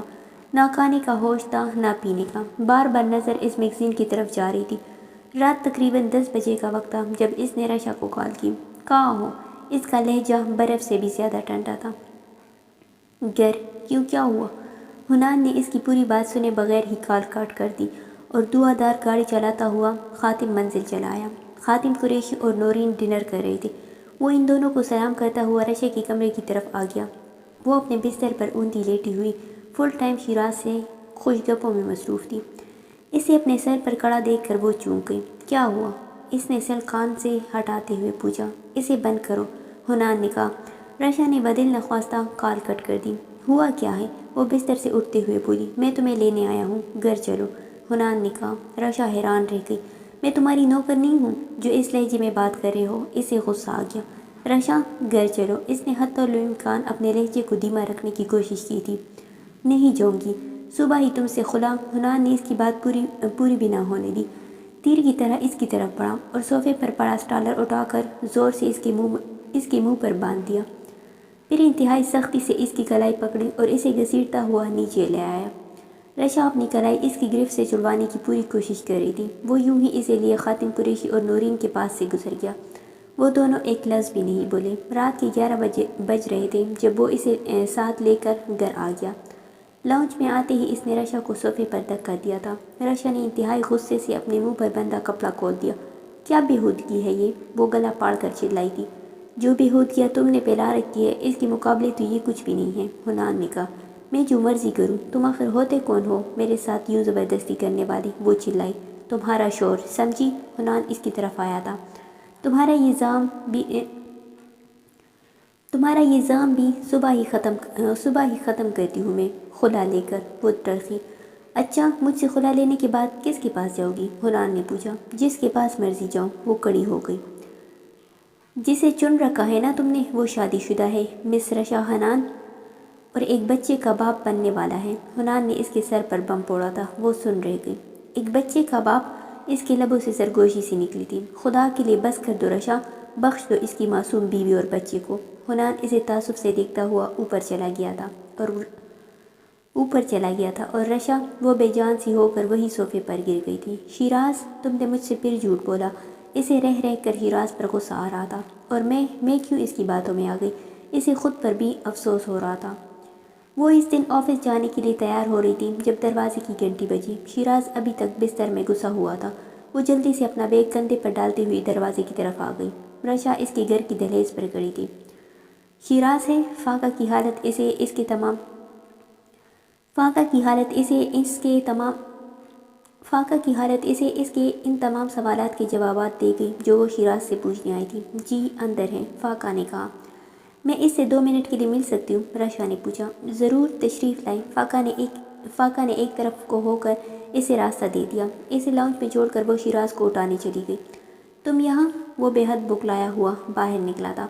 نہ کھانے کا ہوش تھا نہ پینے کا۔ بار بار نظر اس میگزین کی طرف جا رہی تھی۔ رات تقریباً 10 بجے کا وقت تھا جب اس نے رشا کو کال کی۔ کہاں ہو؟ اس کا لہجہ برف سے بھی زیادہ ٹھنڈا تھا۔ گر، کیوں کیا ہوا؟ حنان نے اس کی پوری بات سنے بغیر ہی کال کاٹ کر دی اور دھواں دار گاڑی چلاتا ہوا خاتم منزل چلا آیا۔ خاتم قریشی اور نورین ڈنر کر رہے تھے۔ وہ ان دونوں کو سلام کرتا ہوا رشا کے کمرے کی طرف آ گیا۔ وہ اپنے بستر پر اونتی لیٹی ہوئی فل ٹائم شیراز سے خوش گپوں میں مصروف تھی۔ اسے اپنے سر پر کڑا دیکھ کر وہ چونک گئی۔ کیا ہوا؟ اس نے سر کان سے ہٹاتے ہوئے پوچھا۔ اسے بند کرو، حنان نے کہا۔ رشا نے بدل نخواستہ کال کٹ کر دی۔ ہوا کیا ہے؟ وہ بستر سے اٹھتے ہوئے بولی۔ میں تمہیں لینے آیا ہوں، گھر چلو، حنان نے کہا۔ رشا حیران رہ گئی۔ میں تمہاری نوکر نہیں ہوں جو اس لہجے میں بات کر رہے ہو۔ اسے غصہ آ گیا۔ رشا، گھر چلو۔ اس نے حتی الامکان اپنے لہجے کو دھیما رکھنے کی کوشش کی تھی۔ نہیں جاؤں گی، صبح ہی تم سے خلا۔ حنان نے اس کی بات پوری بھی نہ ہونے دی، تیر کی طرح اس کی طرف بڑھا اور صوفے پر پڑا اسٹالر اٹھا کر زور سے اس کے منہ پر باندھ دیا۔ پھر انتہائی سختی سے اس کی کلائی پکڑی اور اسے گھسیٹتا ہوا نیچے لے آیا۔ رشا اپنی کلائی اس کی گرفت سے چھڑوانے کی پوری کوشش کر رہی تھی۔ وہ یوں ہی اسے لیے خاتم قریشی اور نورین کے پاس سے گزر گیا۔ وہ دونوں ایک لفظ بھی نہیں بولے۔ رات کے 11 بج رہے تھے جب وہ اسے ساتھ لے کر گھر آ گیا۔ لاؤنج میں آتے ہی اس نے رشا کو صوفے پر دھکا دیا تھا۔ رشا نے انتہائی غصے سے اپنے منہ پر بندھا کپڑا کھول دیا۔ کیا بےہودگی ہے یہ؟ وہ گلا پاڑ کر چلائی تھی۔ جو بےہودگیاں تم نے پھیلا رکھی ہے اس کے مقابلے تو یہ کچھ بھی نہیں ہے، حنان نے کہا۔ میں جو مرضی کروں، تم آخر ہوتے کون ہو میرے ساتھ یوں زبردستی کرنے والی؟ وہ چلائی۔ تمہارا شوہر، سمجھی؟ حنان اس کی طرف آیا تھا۔ تمہارا یہ زام بھی صبح ہی ختم کرتی ہوں میں، خلا لے کر، وہ تڑخی۔ اچھا، مجھ سے خلا لینے کے بعد کس کے پاس جاؤ گی؟ حنان نے پوچھا۔ جس کے پاس مرضی جاؤں، وہ کڑی ہو گئی۔ جسے چن رکھا ہے نا تم نے، وہ شادی شدہ ہے، مس رشا حنان، اور ایک بچے کا باپ بننے والا ہے۔ حنان نے اس کے سر پر بم پھوڑا تھا۔ وہ سن رہ گئی۔ ایک بچے کا باپ؟ اس کے لبوں سے سرگوشی سی نکلی تھی۔ خدا کے لیے بس کر دو رشا، بخش دو اس کی معصوم بیوی اور بچے کو۔ حنان اسے تعصب سے دیکھتا ہوا اوپر چلا گیا تھا اور رشا، وہ بے جان سی ہو کر وہی صوفے پر گر گئی تھی۔ شیراز، تم نے مجھ سے پھر جھوٹ بولا۔ اسے رہ کر شیراز پر غصہ آ رہا تھا، اور میں کیوں اس کی باتوں میں آ گئی؟ اسے خود پر بھی افسوس ہو رہا تھا۔ وہ اس دن آفس جانے کے لیے تیار ہو رہی تھی جب دروازے کی گھنٹی بجی۔ شیراز ابھی تک بستر میں گھسا ہوا تھا۔ وہ جلدی سے اپنا بیگ کندھے پر ڈالتے ہوئے دروازے کی طرف آ گئی۔ رشا اس کے گھر کی دہلیز پر کھڑی تھی۔ شیراز ہے؟ فاقہ کی حالت فاقہ کی حالت اسے اس کے ان تمام سوالات کے جوابات دے گئی جو وہ شیراز سے پوچھنے آئی تھی۔ جی اندر ہیں، فاقہ نے کہا۔ میں اس سے 2 منٹ کے لیے مل سکتی ہوں؟ رشا نے پوچھا۔ ضرور، تشریف لائیں۔ فاقہ نے ایک طرف کو ہو کر اسے راستہ دے دیا۔ اسے لاؤنج میں چھوڑ کر وہ شیراز کو اٹھانے چلی گئی۔ تم یہاں؟ وہ بے حد بکلایا ہوا باہر نکلا تھا۔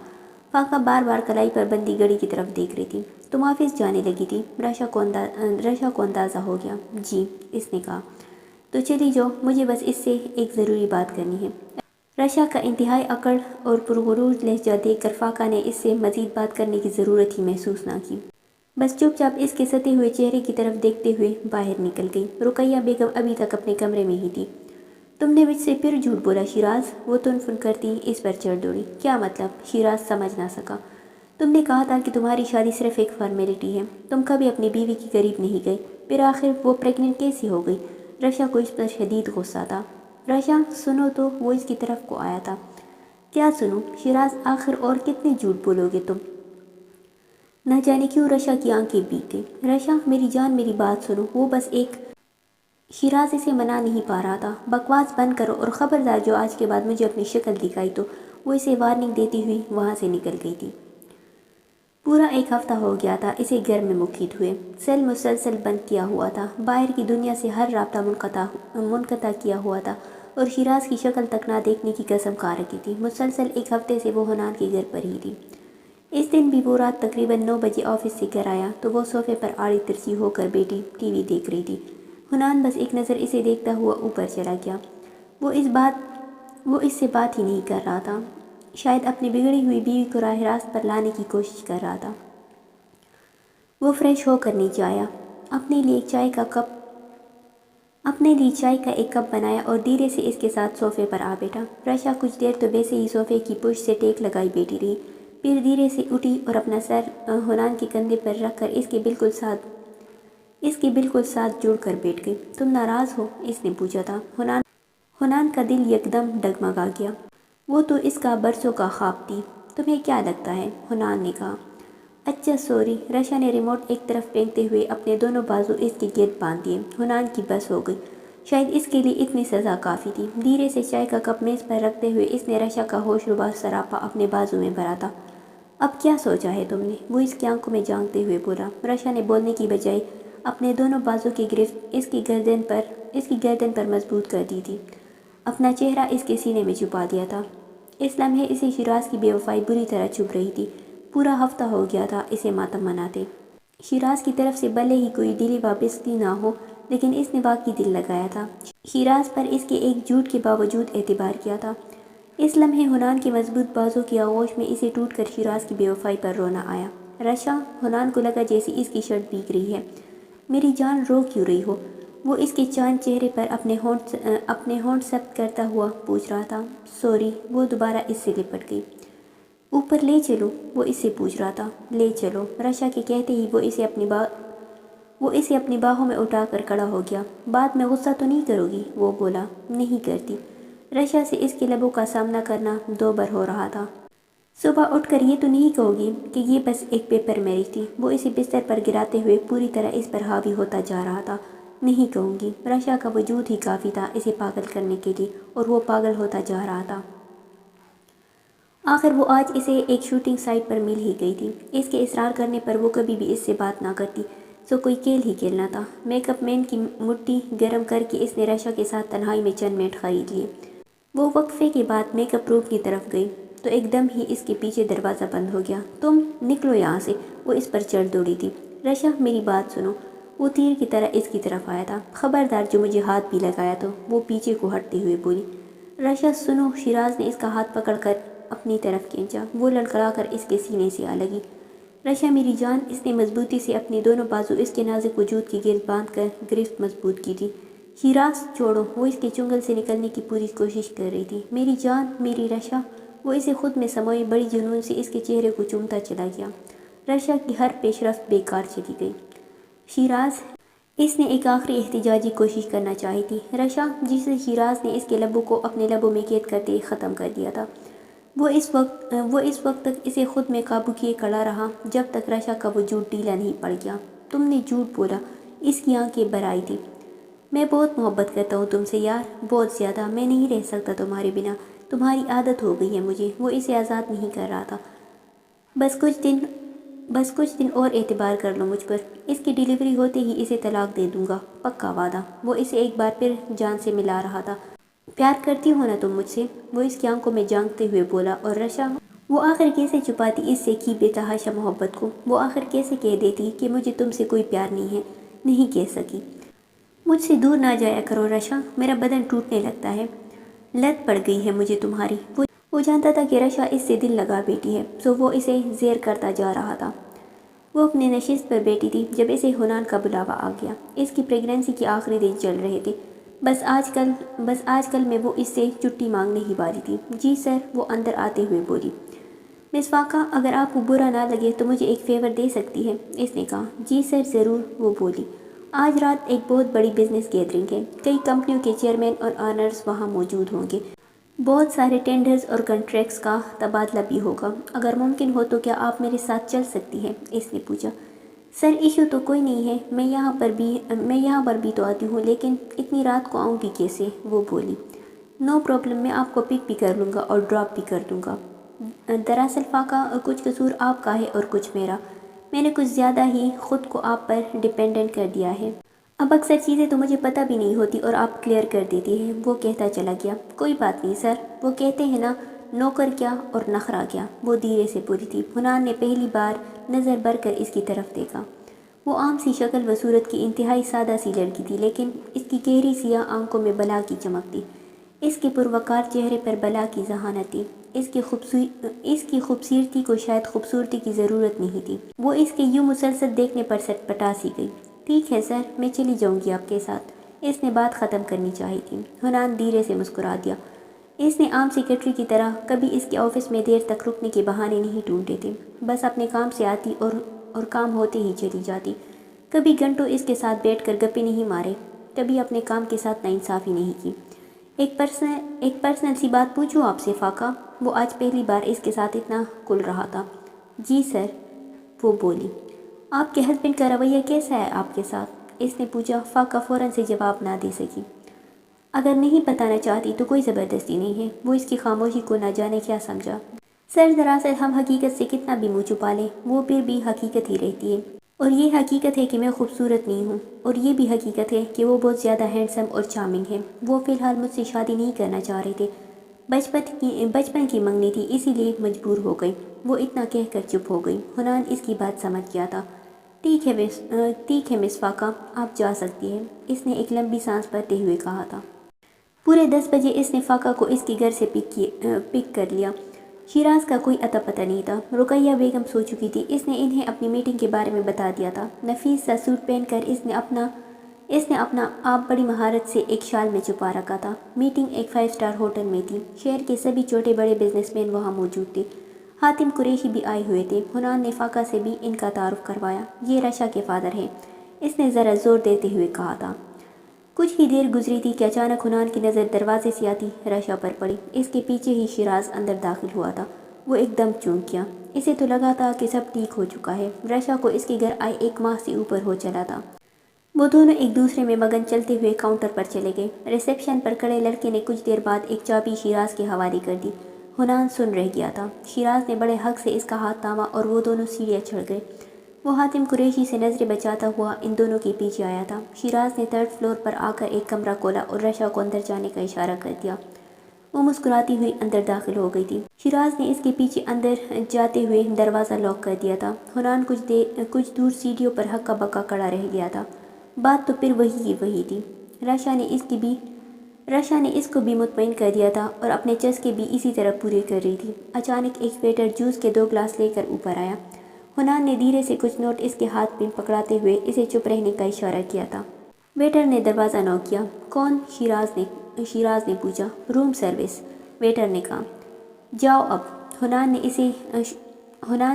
فاقہ بار بار کلائی پر بندی گڑی کی طرف دیکھ رہی تھی۔ تم آفس جانے لگی تھی؟ رشا کو اندازہ ہو گیا۔ جی، اس نے کہا۔ تو چلی جاؤ، مجھے بس اس سے ایک ضروری بات کرنی ہے۔ رشا کا انتہائی اکڑ اور پرغرور لہجہ دیکھ کر فاقہ نے اس سے مزید بات کرنے کی ضرورت ہی محسوس نہ کی، بس چپ چاپ اس کے ستے ہوئے چہرے کی طرف دیکھتے ہوئے باہر نکل گئی۔ رقیہ بیگم ابھی تک اپنے کمرے میں ہی تھی۔ تم نے مجھ سے پھر جھوٹ بولا شیراز، وہ تن کرتی اس پر چڑھ دوڑی۔ کیا مطلب؟ شیراز سمجھ نہ سکا۔ تم نے کہا تھا کہ تمہاری شادی صرف ایک فارمیلٹی ہے، تم کبھی اپنی بیوی کے قریب نہیں گئے، پھر آخر وہ پریگننٹ کیسے ہو گئی؟ رشا کو اس پر شدید غصہ تھا۔ رشا سنو تو، وہ اس کی طرف کو آیا تھا۔ کیا سنوں؟ شیراز آخر اور کتنے جھوٹ بولو گے تم؟ نہ جانے کیوں رشا کی آنکھیں بھیگ گئیں۔ رشا میری جان، میری بات سنو، وہ بس ایک… شیراز اسے منا نہیں پا رہا تھا۔ بکواس بند کرو اور خبردار جو آج کے بعد مجھے اپنی شکل دکھائی تو… وہ اسے وارننگ دیتی ہوئی وہاں سے نکل گئی تھی۔ پورا 1 ہفتہ ہو گیا تھا اسے گھر میں مقید ہوئے۔ سیل مسلسل بند کیا ہوا تھا، باہر کی دنیا سے ہر رابطہ منقطع کیا ہوا تھا اور شیراز کی شکل تک نہ دیکھنے کی قسم کھا رکھی تھی۔ مسلسل 1 ہفتے سے وہ حنان کے گھر پر ہی تھی۔ اس دن بھی وہ رات تقریباً 9 بجے آفس سے گھر آیا تو وہ صوفے پر آڑی ترچھی ہو کر بیٹی ٹی وی دیکھ رہی تھی۔ حنان بس ایک نظر اسے دیکھتا ہوا اوپر چلا گیا۔ وہ اس سے بات ہی نہیں کر رہا تھا، شاید اپنی بگڑی ہوئی بیوی کو راہ راست پر لانے کی کوشش کر رہا تھا۔ وہ فریش ہو کر نیچے آیا، اپنے لیے چائے کا ایک کپ بنایا اور دھیرے سے اس کے ساتھ صوفے پر آ بیٹھا۔ رشا کچھ دیر تو ویسے ہی صوفے کی پشت سے ٹیک لگائی بیٹھی رہی، پھر دھیرے سے اٹھی اور اپنا سر حنان کے کندھے پر رکھ کر اس کے بالکل ساتھ جڑ کر بیٹھ گئی۔ تم ناراض ہو؟ اس نے پوچھا تھا۔ حنان کا دل یکدم ڈگمگا گیا، وہ تو اس کا برسوں کا خواب تھی۔ تمہیں کیا لگتا ہے؟ حنان نے کہا۔ اچھا سوری۔ رشا نے ریموٹ ایک طرف پھینکتے ہوئے اپنے دونوں بازو اس کے گرد باندھ دیے۔ حنان کی بس ہو گئی، شاید اس کے لیے اتنی سزا کافی تھی۔ دھیرے سے چائے کا کپ میز پر رکھتے ہوئے اس نے رشا کا ہوش ربا سراپا اپنے بازو میں بھرا تھا۔ اب کیا سوچا ہے تم نے؟ وہ اس کی آنکھوں میں جھانکتے ہوئے بولا۔ رشا نے بولنے کی بجائے اپنے دونوں بازو کی گرفت اس کی گردن پر مضبوط کر دی تھی، اپنا چہرہ اس کے سینے میں چھپا دیا تھا۔ اس لمحے اسے شیراز کی بے وفائی بری طرح چبھ رہی تھی۔ پورا ہفتہ ہو گیا تھا اسے ماتم مناتے۔ شیراز کی طرف سے بھلے ہی کوئی دلی وابستگی نہ ہو، لیکن اس نے واقعی دل لگایا تھا، شیراز پر اس کے ایک جھوٹ کے باوجود اعتبار کیا تھا۔ اس لمحے حنان کے مضبوط بازو کی آغوش میں اسے ٹوٹ کر شیراز کی بے وفائی پر رونا آیا۔ رشا، حنان کو لگا جیسے اس کی شرٹ بھیگ رہی ہے۔ میری جان، رو کیوں رہی ہو؟ وہ اس کے چاند چہرے پر اپنے ہونٹ سخت کرتا ہوا پوچھ رہا تھا۔ سوری۔ وہ دوبارہ اس سے لپٹ گئی۔ اوپر لے چلوں؟ وہ اس سے پوچھ رہا تھا۔ لے چلو۔ رشا کے کہتے ہی وہ اسے اپنی باہوں میں اٹھا کر کھڑا ہو گیا۔ بعد میں غصہ تو نہیں کرو گی؟ وہ بولا۔ نہیں کرتی۔ رشا سے اس کے لبوں کا سامنا کرنا دوبر ہو رہا تھا۔ صبح اٹھ کر یہ تو نہیں کہو گی کہ یہ بس ایک پیپر میرج تھی؟ وہ اسے بستر پر گراتے ہوئے پوری طرح اس پر حاوی ہوتا جا رہا تھا۔ نہیں کہوں گی۔ رشا کا وجود ہی کافی تھا اسے پاگل کرنے کے لیے، اور وہ پاگل ہوتا جا رہا تھا۔ آخر وہ آج اسے ایک شوٹنگ سائٹ پر مل ہی گئی تھی۔ اس کے اصرار کرنے پر وہ کبھی بھی اس سے بات نہ کرتی، سو کوئی کھیل ہی کھیلنا تھا۔ میک اپ مین کی مٹھی گرم کر کے اس نے رشا کے ساتھ تنہائی میں چند منٹ خرید لیے۔ وہ وقفے کے بعد میک اپ روم کی طرف گئی تو ایک دم ہی اس کے پیچھے دروازہ بند ہو گیا۔ تم نکلو یہاں سے، وہ اس پر چڑھ دوڑی تھی۔ رشا، میری بات سنو۔ وہ تیر کی طرح اس کی طرف آیا تھا۔ خبردار جو مجھے ہاتھ بھی لگایا تو، وہ پیچھے کو ہٹتے ہوئے بولی۔ رشا سنو۔ شیراز نے اس کا ہاتھ پکڑ کر اپنی طرف کھینچا، وہ لڑکھڑا کر اس کے سینے سے آ لگی۔ رشا، میری جان، اس نے مضبوطی سے اپنے دونوں بازو اس کے نازک وجود کے گرد باندھ کر گرفت مضبوط کی تھی۔ شیراز، چھوڑو۔ وہ اس کے چنگل سے نکلنے کی پوری کوشش کر رہی تھی۔ میری جان، میری رشا۔ وہ اسے خود میں سموئے بڑی جنون سے اس کے چہرے کو چومتا چلا گیا۔ رشا کی ہر پیش رفت بیکار چلی گئی۔ شیراز، اس نے ایک آخری احتجاجی کوشش کرنا چاہی تھی۔ رشا، جسے شیراز نے اس کے لبوں کو اپنے لبوں میں قید کرتے ختم کر دیا تھا۔ وہ اس وقت تک اسے خود میں قابو کیے کھڑا رہا جب تک رشا کا وجود ڈھیلا نہیں پڑ گیا۔ تم نے جھوٹ بولا، اس کی آنکھیں بھر آئی تھی۔ میں بہت محبت کرتا ہوں تم سے یار، بہت زیادہ، میں نہیں رہ سکتا تمہارے بنا، تمہاری عادت ہو گئی ہے مجھے۔ وہ اسے آزاد نہیں کر رہا تھا۔ بس کچھ دن اور اعتبار کر لو مجھ پر، اس کی ڈیلیوری ہوتے ہی اسے طلاق دے دوں گا، پکا وعدہ۔ وہ اسے ایک بار پھر جان سے ملا رہا تھا۔ پیار کرتی ہو نا تم مجھ سے؟ وہ اس کی آنکھوں میں جھانکتے ہوئے بولا۔ اور رشا، وہ آخر کیسے چھپاتی اس سے کی بے تحاشا محبت کو؟ وہ آخر کیسے کہہ دیتی کہ مجھے تم سے کوئی پیار نہیں ہے؟ نہیں کہہ سکی۔ مجھ سے دور نہ جایا کرو رشا، میرا بدن ٹوٹنے لگتا ہے، لت پڑ گئی ہے مجھے تمہاری۔ وہ جانتا تھا کہ رشا اس سے دل لگا بیٹی ہے، سو وہ اسے زیر کرتا جا رہا تھا۔ وہ اپنے نشست پر بیٹھی تھی جب اسے حنان کا بلاوا آ گیا۔ اس کی پریگننسی کے آخری دن چل رہے تھے۔ بس آج کل میں وہ اس سے چھٹی مانگنے ہی والی تھی۔ جی سر، وہ اندر آتے ہوئے بولی۔ مس فاقہ، اگر آپ کو برا نہ لگے تو مجھے ایک فیور دے سکتی ہے، اس نے کہا۔ جی سر ضرور، وہ بولی۔ آج رات ایک بہت بڑی بزنس گیدرنگ ہے، کئی کمپنیوں کے چیئرمین اور آنرز وہاں موجود ہوں گے، بہت سارے ٹینڈرز اور کنٹریکٹس کا تبادلہ بھی ہوگا۔ اگر ممکن ہو تو کیا آپ میرے ساتھ چل سکتی ہیں؟ اس نے پوچھا۔ سر ایشو تو کوئی نہیں ہے، میں یہاں پر بھی تو آتی ہوں، لیکن اتنی رات کو آؤں گی کیسے؟ وہ بولی۔ نو پرابلم، میں آپ کو پک بھی کر لوں گا اور ڈراپ بھی کر دوں گا۔ دراصل فاقہ، کچھ قصور آپ کا ہے اور کچھ میرا، میں نے کچھ زیادہ ہی خود کو آپ پر ڈیپینڈنٹ کر دیا ہے۔ اب اکثر چیزیں تو مجھے پتہ بھی نہیں ہوتی اور آپ کلیئر کر دیتی ہیں، وہ کہتا چلا گیا۔ کوئی بات نہیں سر، وہ کہتے ہیں نا، نوکر کیا اور نخرہ کیا۔ وہ دھیرے سے بولی تھی۔ حنان نے پہلی بار نظر بھر کر اس کی طرف دیکھا۔ وہ عام سی شکل و صورت کی انتہائی سادہ سی لڑکی تھی، لیکن اس کی گہری سیاہ آنکھوں میں بلا کی چمک تھی، اس کے پروقار چہرے پر بلا کی ذہانت تھی۔ اس کی خوبصورتی کو شاید خوبصورتی کی ضرورت نہیں تھی، وہ اس کے یوں مسلسل دیکھنے پر سٹپٹا سی گئی۔ ٹھیک ہے سر، میں چلی جاؤں گی آپ کے ساتھ، اس نے بات ختم کرنی چاہی تھی۔ حنان دھیرے سے مسکرا دیا۔ اس نے عام سیکرٹری کی طرح کبھی اس کے آفس میں دیر تک رکنے کے بہانے نہیں ڈھونڈے تھے، بس اپنے کام سے آتی اور کام ہوتے ہی چلی جاتی۔ کبھی گھنٹوں اس کے ساتھ بیٹھ کر گپے نہیں مارے، کبھی اپنے کام کے ساتھ ناانصافی نہیں کی۔ ایک پرسنل سی بات پوچھوں آپ سے فاقہ؟ وہ آج پہلی بار اس کے ساتھ اتنا کھل رہا تھا۔ جی سر، وہ بولی۔ آپ کے ہسبینڈ کا رویہ کیسا ہے آپ کے ساتھ؟ اس نے پوچھا۔ فاقہ فوراً سے جواب نہ دے سکی۔ اگر نہیں بتانا چاہتی تو کوئی زبردستی نہیں ہے، وہ اس کی خاموشی کو نہ جانے کیا سمجھا۔ سر دراصل ہم حقیقت سے کتنا بھی منہ چھپا لیں، وہ پھر بھی حقیقت ہی رہتی ہے، اور یہ حقیقت ہے کہ میں خوبصورت نہیں ہوں، اور یہ بھی حقیقت ہے کہ وہ بہت زیادہ ہینڈسم اور چارمنگ ہے۔ وہ فی الحال مجھ سے شادی نہیں کرنا چاہ رہے تھے، بچپن کی منگنی تھی، اسی لیے مجبور ہو گئی۔ وہ اتنا کہہ کر چپ ہو گئی۔ حنان اس کی بات سمجھ گیا تھا۔ ٹھیک ہے مس فاقہ، آپ جا سکتی ہیں، اس نے ایک لمبی سانس بھرتے ہوئے کہا تھا۔ پورے 10 بجے اس نے فاقہ کو اس کے گھر سے پک کر لیا۔ شیراز کا کوئی اتا پتہ نہیں تھا۔ رقیہ بیگم سو چکی تھی، اس نے انہیں اپنی میٹنگ کے بارے میں بتا دیا تھا۔ نفیس سا سوٹ پہن کر اس نے اپنا آپ بڑی مہارت سے ایک شال میں چھپا رکھا تھا۔ میٹنگ ایک 5 اسٹار ہوٹل میں تھی، شہر کے سبھی چھوٹے بڑے بزنس مین وہاں موجود تھے۔ حاتم قریشی بھی آئے ہوئے تھے۔ حنان نے فاقہ سے بھی ان کا تعارف کروایا۔ یہ رشا کے فادر ہیں، اس نے ذرا زور دیتے ہوئے کہا تھا۔ کچھ ہی دیر گزری تھی کہ اچانک حنان کی نظر دروازے سے آتی رشا پر پڑی۔ اس کے پیچھے ہی شیراز اندر داخل ہوا تھا۔ وہ ایک دم چونک گیا، اسے تو لگا تھا کہ سب ٹھیک ہو چکا ہے۔ رشا کو اس کے گھر آئے 1 ماہ سے اوپر ہو چلا تھا۔ وہ دونوں ایک دوسرے میں مگن چلتے ہوئے کاؤنٹر پر چلے گئے۔ ریسیپشن پر کھڑے لڑکے نے کچھ دیر بعد ایک چابی شیراز کے حوالے کر دی۔ حنان سن رہ گیا تھا۔ شیراز نے بڑے حق سے اس کا ہاتھ تھاما اور وہ دونوں سیڑھیاں چڑھ گئے۔ وہ حاتم قریشی سے نظریں بچاتا ہوا ان دونوں کے پیچھے آیا تھا۔ شیراز نے 3rd فلور پر آ کر ایک کمرہ کھولا اور رشا کو اندر جانے کا اشارہ کر دیا۔ وہ مسکراتی ہوئی اندر داخل ہو گئی تھی۔ شیراز نے اس کے پیچھے اندر جاتے ہوئے دروازہ لاک کر دیا تھا۔ حنان کچھ دور سیڑھیوں پر ہکا بکا کھڑا رہ گیا تھا۔ بات تو پھر وہی کی وہی تھی۔ رشا نے اس کو بھی مطمئن کر دیا تھا اور اپنے چسکے بھی اسی طرح پورے کر رہی تھی۔ اچانک ایک ویٹر جوس کے 2 گلاس لے کر اوپر آیا۔ حنان نے دھیرے سے کچھ نوٹ اس کے ہاتھ میں پکڑاتے ہوئے اسے چپ رہنے کا اشارہ کیا تھا۔ ویٹر نے دروازہ نوک کیا۔ کون؟ شیراز نے پوچھا۔ روم سروس، ویٹر نے کہا۔ جاؤ اب، حنان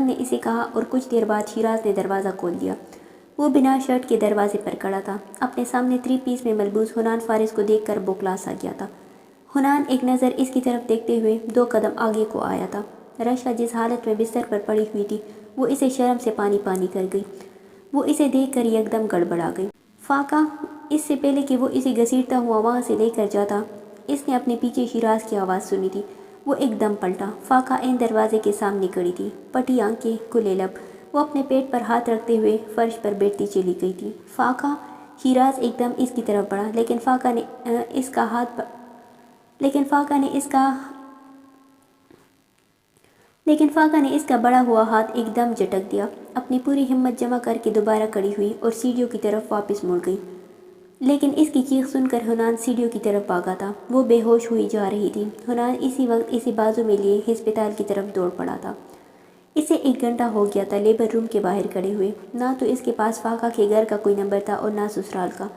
نے اسے کہا اور کچھ دیر بعد شیراز نے دروازہ کھول دیا۔ وہ بنا شرٹ کے دروازے پر کھڑا تھا۔ اپنے سامنے 3 پیس میں ملبوس حنان فارس کو دیکھ کر بوکھلا سا گیا تھا۔ حنان ایک نظر اس کی طرف دیکھتے ہوئے 2 قدم آگے کو آیا تھا۔ رشا جس حالت میں بستر پر پڑی ہوئی تھی وہ اسے شرم سے پانی کر گئی۔ وہ اسے دیکھ کر یکدم گڑبڑا گئی۔ فاقہ، اس سے پہلے کہ وہ اسے گھسیٹتا ہوا وہاں سے لے کر جاتا، اس نے اپنے پیچھے شیراز کی آواز سنی تھی۔ وہ ایک دم پلٹا۔ فاقہ عین دروازے کے سامنے کھڑی تھی، پٹی آنکھیں، کھلے لب۔ وہ اپنے پیٹ پر ہاتھ رکھتے ہوئے فرش پر بیٹھتی چلی گئی تھی۔ فاقہ! شیراز ایک دم اس کی طرف بڑھا، لیکن فاقہ نے اس کا بڑا ہوا ہاتھ ایک دم جھٹک دیا۔ اپنی پوری ہمت جمع کر کے دوبارہ کھڑی ہوئی اور سیڑھیوں کی طرف واپس مڑ گئی، لیکن اس کی چیخ سن کر حنان سیڑھیوں کی طرف بھاگا تھا۔ وہ بے ہوش ہوئی جا رہی تھی۔ حنان اسی وقت اسے بازو میں لیے ہسپتال کی طرف دوڑ پڑا تھا۔ اسے 1 گھنٹہ ہو گیا تھا لیبر روم کے باہر کھڑے ہوئے۔ نہ تو اس کے پاس فاقہ کے گھر کا کوئی نمبر تھا اور نہ سسرال کا۔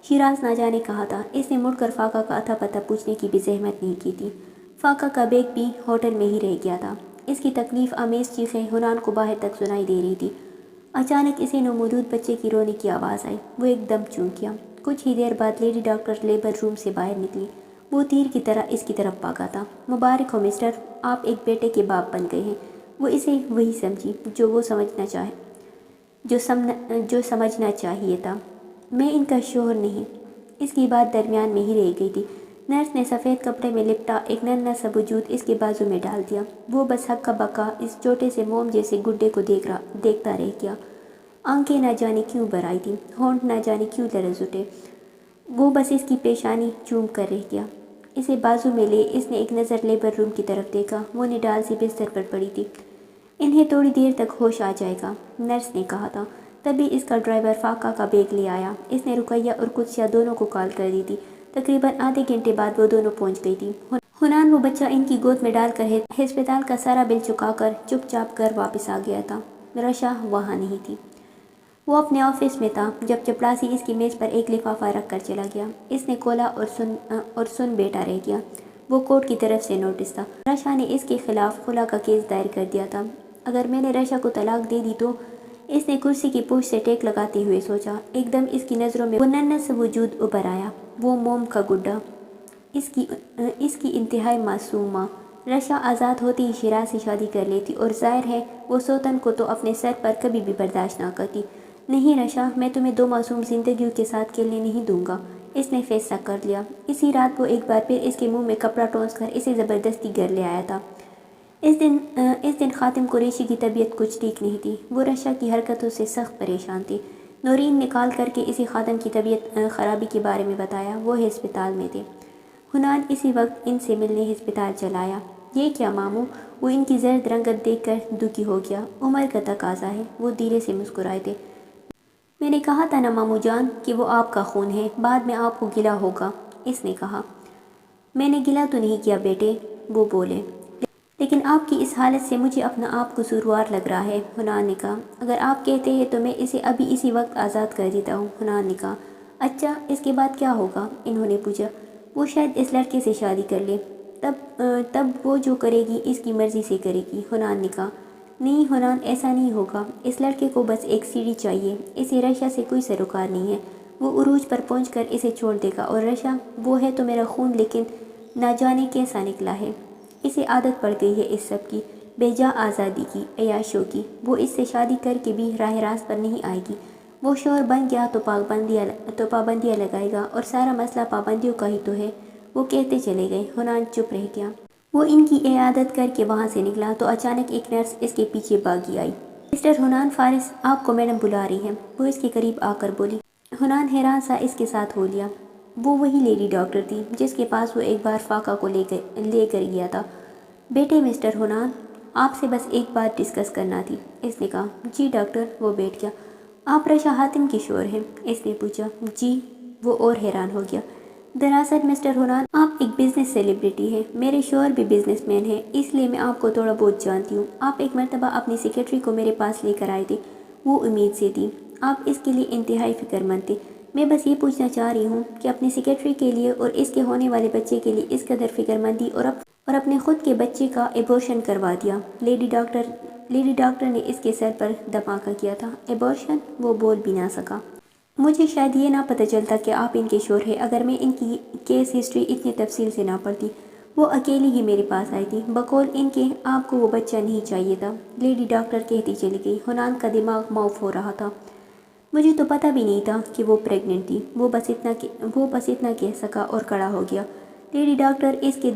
شیراز نہ جانے کہاں تھا۔ اس نے مڑ کر فاقہ کا اتا پتہ پوچھنے کی بھی زحمت نہیں کی تھی۔ فاقہ کا بیگ بھی ہوٹل میں ہی رہ گیا تھا۔ اس کی تکلیف آمیز چیخیں حنان کو باہر تک سنائی دے رہی تھی۔ اچانک اسے نومولود بچے کی رونے کی آواز آئی۔ وہ ایک دم چونک گیا۔ کچھ ہی دیر بعد لیڈی ڈاکٹر لیبر روم سے باہر نکلی۔ وہ تیر کی طرح اس کی طرف بھاگا تھا۔ مبارک ہو مسٹر، آپ ایک بیٹے کے باپ بن گئے ہیں۔ وہ اسے وہی سمجھی جو سمجھنا چاہیے تھا۔ میں ان کا شوہر نہیں۔ اس کی بات درمیان میں ہی رہ گئی تھی۔ نرس نے سفید کپڑے میں لپٹا ایک ننھا سا وجود اس کے بازو میں ڈال دیا۔ وہ بس ہکا بکا اس چھوٹے سے موم جیسے گڈے کو دیکھتا رہ گیا۔ آنکھیں نہ جانے کیوں بھر آئی تھیں، ہونٹ نہ جانے کیوں لرز اٹھے۔ وہ بس اس کی پیشانی چوم کر رہ گیا۔ اسے بازو میں لے اس نے ایک نظر لیبر روم کی طرف دیکھا۔ وہ نڈال سی بستر پر پڑی تھی۔ انہیں تھوڑی دیر تک ہوش آ جائے گا، نرس نے کہا تھا۔ تبھی اس کا ڈرائیور فاقہ کا بیگ لے آیا۔ اس نے رقیہ اور قدسیہ دونوں کو کال کر دی تھی۔ تقریباً آدھے گھنٹے بعد وہ دونوں پہنچ گئی تھی۔ حنان وہ بچہ ان کی گود میں ڈال کر ہسپتال کا سارا بل چکا کر چپ چاپ گھر واپس آ گیا تھا۔ رشا وہاں نہیں تھی۔ وہ اپنے آفس میں تھا جب چپڑاسی اس کی میز پر ایک لفافہ رکھ کر چلا گیا۔ اس نے کھولا اور سن بیٹھا رہ گیا۔ وہ کورٹ کی طرف سے نوٹس تھا۔ رشا نے اس کے خلاف خلا کا کیس دائر کر دیا تھا۔ اگر میں نے رشا کو طلاق دے دی تو؟ اس نے کرسی کی پوچھ سے ٹیک لگاتے ہوئے سوچا۔ ایک دم اس کی نظروں میں وہ ننھا سا وجود ابھر آیا، وہ موم کا گڈا، اس کی انتہائی معصوم ماں۔ رشا آزاد ہوتی ہی شیراز سے شادی کر لیتی اور ظاہر ہے وہ سوتن کو تو اپنے سر پر کبھی بھی برداشت نہ کرتی۔ نہیں رشا، میں تمہیں 2 معصوم زندگیوں کے ساتھ کھیلنے نہیں دوں گا۔ اس نے فیصلہ کر لیا۔ اسی رات وہ ایک بار پھر اس کے منہ میں کپڑا ٹونس کر اسے زبردستی گھر لے آیا تھا۔ اس دن خاتم قریشی کی طبیعت کچھ ٹھیک نہیں تھی۔ وہ رشا کی حرکتوں سے سخت پریشان تھی۔ نورین نے کال کر کے اسے خاتم کی طبیعت خرابی کے بارے میں بتایا۔ وہ ہسپتال میں تھے۔ حنان اسی وقت ان سے ملنے ہسپتال چلا آیا۔ یہ کیا ماموں؟ وہ ان کی زرد رنگت دیکھ کر دکھی ہو گیا۔ عمر کا تقاضا ہے، وہ دھیرے سے مسکرائے تھے۔ میں نے کہا تھا نا ماموں جان کہ وہ آپ کا خون ہے، بعد میں آپ کو گلہ ہوگا، اس نے کہا۔ میں نے گلہ تو نہیں کیا بیٹے، وہ بولے، لیکن آپ کی اس حالت سے مجھے اپنا آپ قصوروار لگ رہا ہے، حنان نے کہا۔ اگر آپ کہتے ہیں تو میں اسے ابھی اسی وقت آزاد کر دیتا ہوں، حنان نے کہا۔ اچھا، اس کے بعد کیا ہوگا؟ انہوں نے پوچھا۔ وہ شاید اس لڑکے سے شادی کر لے، تب وہ جو کرے گی اس کی مرضی سے کرے گی، حنان نے کہا۔ نہیں حنان، ایسا نہیں ہوگا۔ اس لڑکے کو بس ایک سیڑھی چاہیے، اسے رشا سے کوئی سروکار نہیں ہے۔ وہ عروج پر پہنچ کر اسے چھوڑ دے گا، اور رشا، وہ ہے تو میرا خون، لیکن نہ جانے کیسا نکلا ہے۔ اسے عادت پڑ گئی ہے اس سب کی، بے جا آزادی کی، عیاشوں کی۔ وہ اس سے شادی کر کے بھی راہ راست پر نہیں آئے گی۔ وہ شوہر بن گیا تو پابندیاں لگائے گا، اور سارا مسئلہ پابندیوں کا ہی تو ہے، وہ کہتے چلے گئے۔ حنان چپ رہ گیا۔ وہ ان کی عیادت کر کے وہاں سے نکلا تو اچانک ایک نرس اس کے پیچھے بھاگی آئی۔ مسٹر حنان فارس، آپ کو میڈم بلا رہی ہیں، وہ اس کے قریب آ کر بولی۔ حنان حیران سا اس کے ساتھ ہو لیا۔ وہ وہی لیڈی ڈاکٹر تھی جس کے پاس وہ ایک بار فاقہ کو لے کر گیا تھا۔ بیٹے مسٹر حنان، آپ سے بس ایک بات ڈسکس کرنا تھی، اس نے کہا۔ جی ڈاکٹر، وہ بیٹھ گیا۔ آپ رشا حاتم کی شوہر ہیں، اس نے پوچھا۔ جی، وہ اور حیران ہو گیا۔ دراصل مسٹر حنان، آپ ایک بزنس سیلیبریٹی ہیں، میرے شوہر بھی بزنس مین ہیں، اس لیے میں آپ کو تھوڑا بہت جانتی ہوں۔ آپ ایک مرتبہ اپنی سیکریٹری کو میرے پاس لے کر آئے تھے، وہ امید سے تھی، آپ اس کے لیے انتہائی فکر مند تھے۔ میں بس یہ پوچھنا چاہ رہی ہوں کہ اپنی سیکریٹری کے لیے اور اس کے ہونے والے بچے کے لیے اس قدر فکر مندی اور اپنے خود کے بچے کا ایبورشن کروا دیا۔ لیڈی ڈاکٹر نے اس کے سر پر دھماکہ کیا تھا۔ ایبورشن؟ وہ بول بھی نہ سکا۔ مجھے شاید یہ نہ پتہ چلتا کہ آپ ان کے شوہر ہیں اگر میں ان کی کیس ہسٹری اتنی تفصیل سے نہ پڑھتی۔ وہ اکیلی ہی میرے پاس آئی تھی، بقول ان کے آپ کو وہ بچہ نہیں چاہیے تھا، لیڈی ڈاکٹر کہتی چلی گئی۔ حنان کا دماغ معاف ہو رہا تھا۔ مجھے تو پتہ بھی نہیں تھا کہ وہ پریگننٹ تھی، وہ بس اتنا کہہ سکا اور کھڑا ہو گیا۔ لیڈی ڈاکٹر اس کے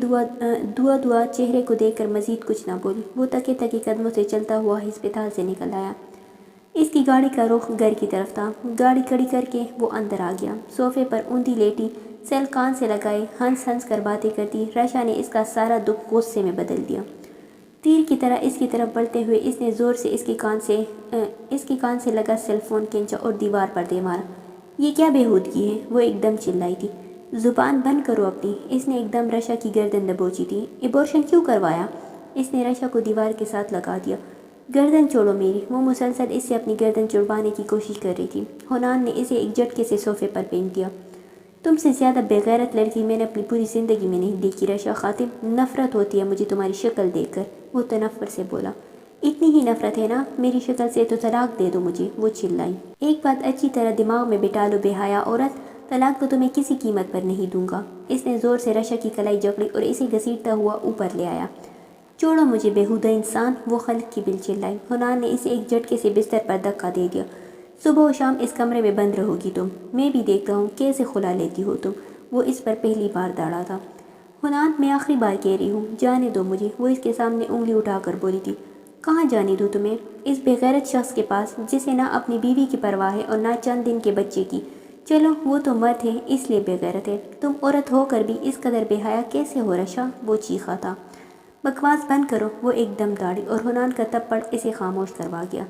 دعا چہرے کو دیکھ کر مزید کچھ نہ بولی۔ وہ تکے تکے قدموں سے چلتا ہوا ہسپتال سے نکل آیا۔ اس کی گاڑی کا رخ گھر کی طرف تھا۔ گاڑی کھڑی کر کے وہ اندر آ گیا۔ صوفے پر اونتی لیٹی، سیل کان سے لگائے، ہنس ہنس کر باتیں کرتی رشا نے اس کا سارا دکھ غصے میں بدل دیا۔ تیر کی طرح اس کی طرف بڑھتے ہوئے اس نے زور سے اس کے کان سے لگا سیل فون کھینچا اور دیوار پر دے مارا۔ یہ کیا بےہودگی ہے؟ وہ ایک دم چلائی تھی۔ زبان بند کرو اپنی۔ اس نے ایک دم رشا کی گردن دبوچی تھی۔ ایبورشن کیوں کروایا؟ اس نے رشا کو دیوار کے ساتھ لگا دیا۔ گردن چھوڑو میری۔ وہ مسلسل اس سے اپنی گردن چھڑوانے کی کوشش کر رہی تھی۔ حنان نے اسے ایک جھٹکے سے صوفے پر پھینک دیا۔ تم سے زیادہ بے غیرت لڑکی میں نے اپنی پوری زندگی میں نہیں دیکھی رشا خاتم۔ نفرت ہوتی ہے مجھے تمہاری شکل دیکھ کر۔ وہ تنفر سے بولا۔ اتنی ہی نفرت ہے نا میری شکل سے تو طلاق دے دو مجھے، وہ چلائی۔ ایک بات اچھی طرح دماغ میں بٹھا لو بے حیا عورت، طلاق تو تمہیں کسی قیمت پر نہیں دوں گا۔ اس نے زور سے رشا کی کلائی جکڑی اور اسے گھسیٹتا ہوا اوپر لے آیا۔ چھوڑو مجھے بےہودہ انسان، وہ خلق کی بل چلائی۔ حنان نے اسے ایک جھٹکے سے بستر پر دھکا دے دیا۔ صبح و شام اس کمرے میں بند رہو گی تم، میں بھی دیکھتا ہوں کیسے خلا لیتی ہو تم۔ وہ اس پر پہلی بار داڑا تھا۔ حنان میں آخری بار کہہ رہی ہوں جانے دو مجھے، وہ اس کے سامنے انگلی اٹھا کر بولی تھی۔ کہاں جانے دوں تمہیں؟ اس بے غیرت شخص کے پاس جسے نہ اپنی بیوی کی پرواہ ہے اور نہ چند دن کے بچے کی۔ چلو وہ تو مرد ہے اس لیے بے غیرت ہے، تم عورت ہو کر بھی اس قدر بے حیا کیسے ہو رشا؟ وہ چیخا تھا۔ بکواس بند کرو، وہ ایک دم داڑھی اور حنان کا تھپڑ اسے خاموش کروا گیا۔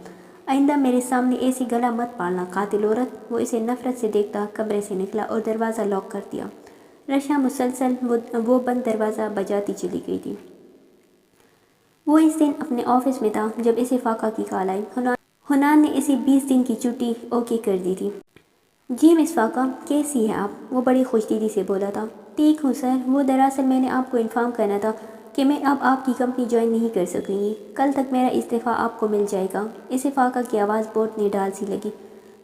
آئندہ میرے سامنے ایسی گلا مت پاڑنا قاتل عورت۔ وہ اسے نفرت سے دیکھتا کمرے سے نکلا اور دروازہ لاک کر دیا۔ رشا مسلسل وہ بند دروازہ بجاتی چلی گئی تھی۔ وہ اس دن اپنے آفس میں تھا جب اسے فاقہ کی کال آئی۔ حنان نے اسے 20 دن کی چھٹی اوکے کر دی تھی۔ جی مس فاقہ، کیسی ہیں آپ؟ وہ بڑی خوش دلی سے بولا تھا۔ ٹھیک ہوں سر، وہ دراصل میں نے آپ کو انفارم کرنا تھا کہ میں اب آپ کی کمپنی جوائن نہیں کر سکوں گی۔ کل تک میرا استعفیٰ آپ کو مل جائے گا۔ اسے فاقہ کی آواز بہت نڈال سی لگی۔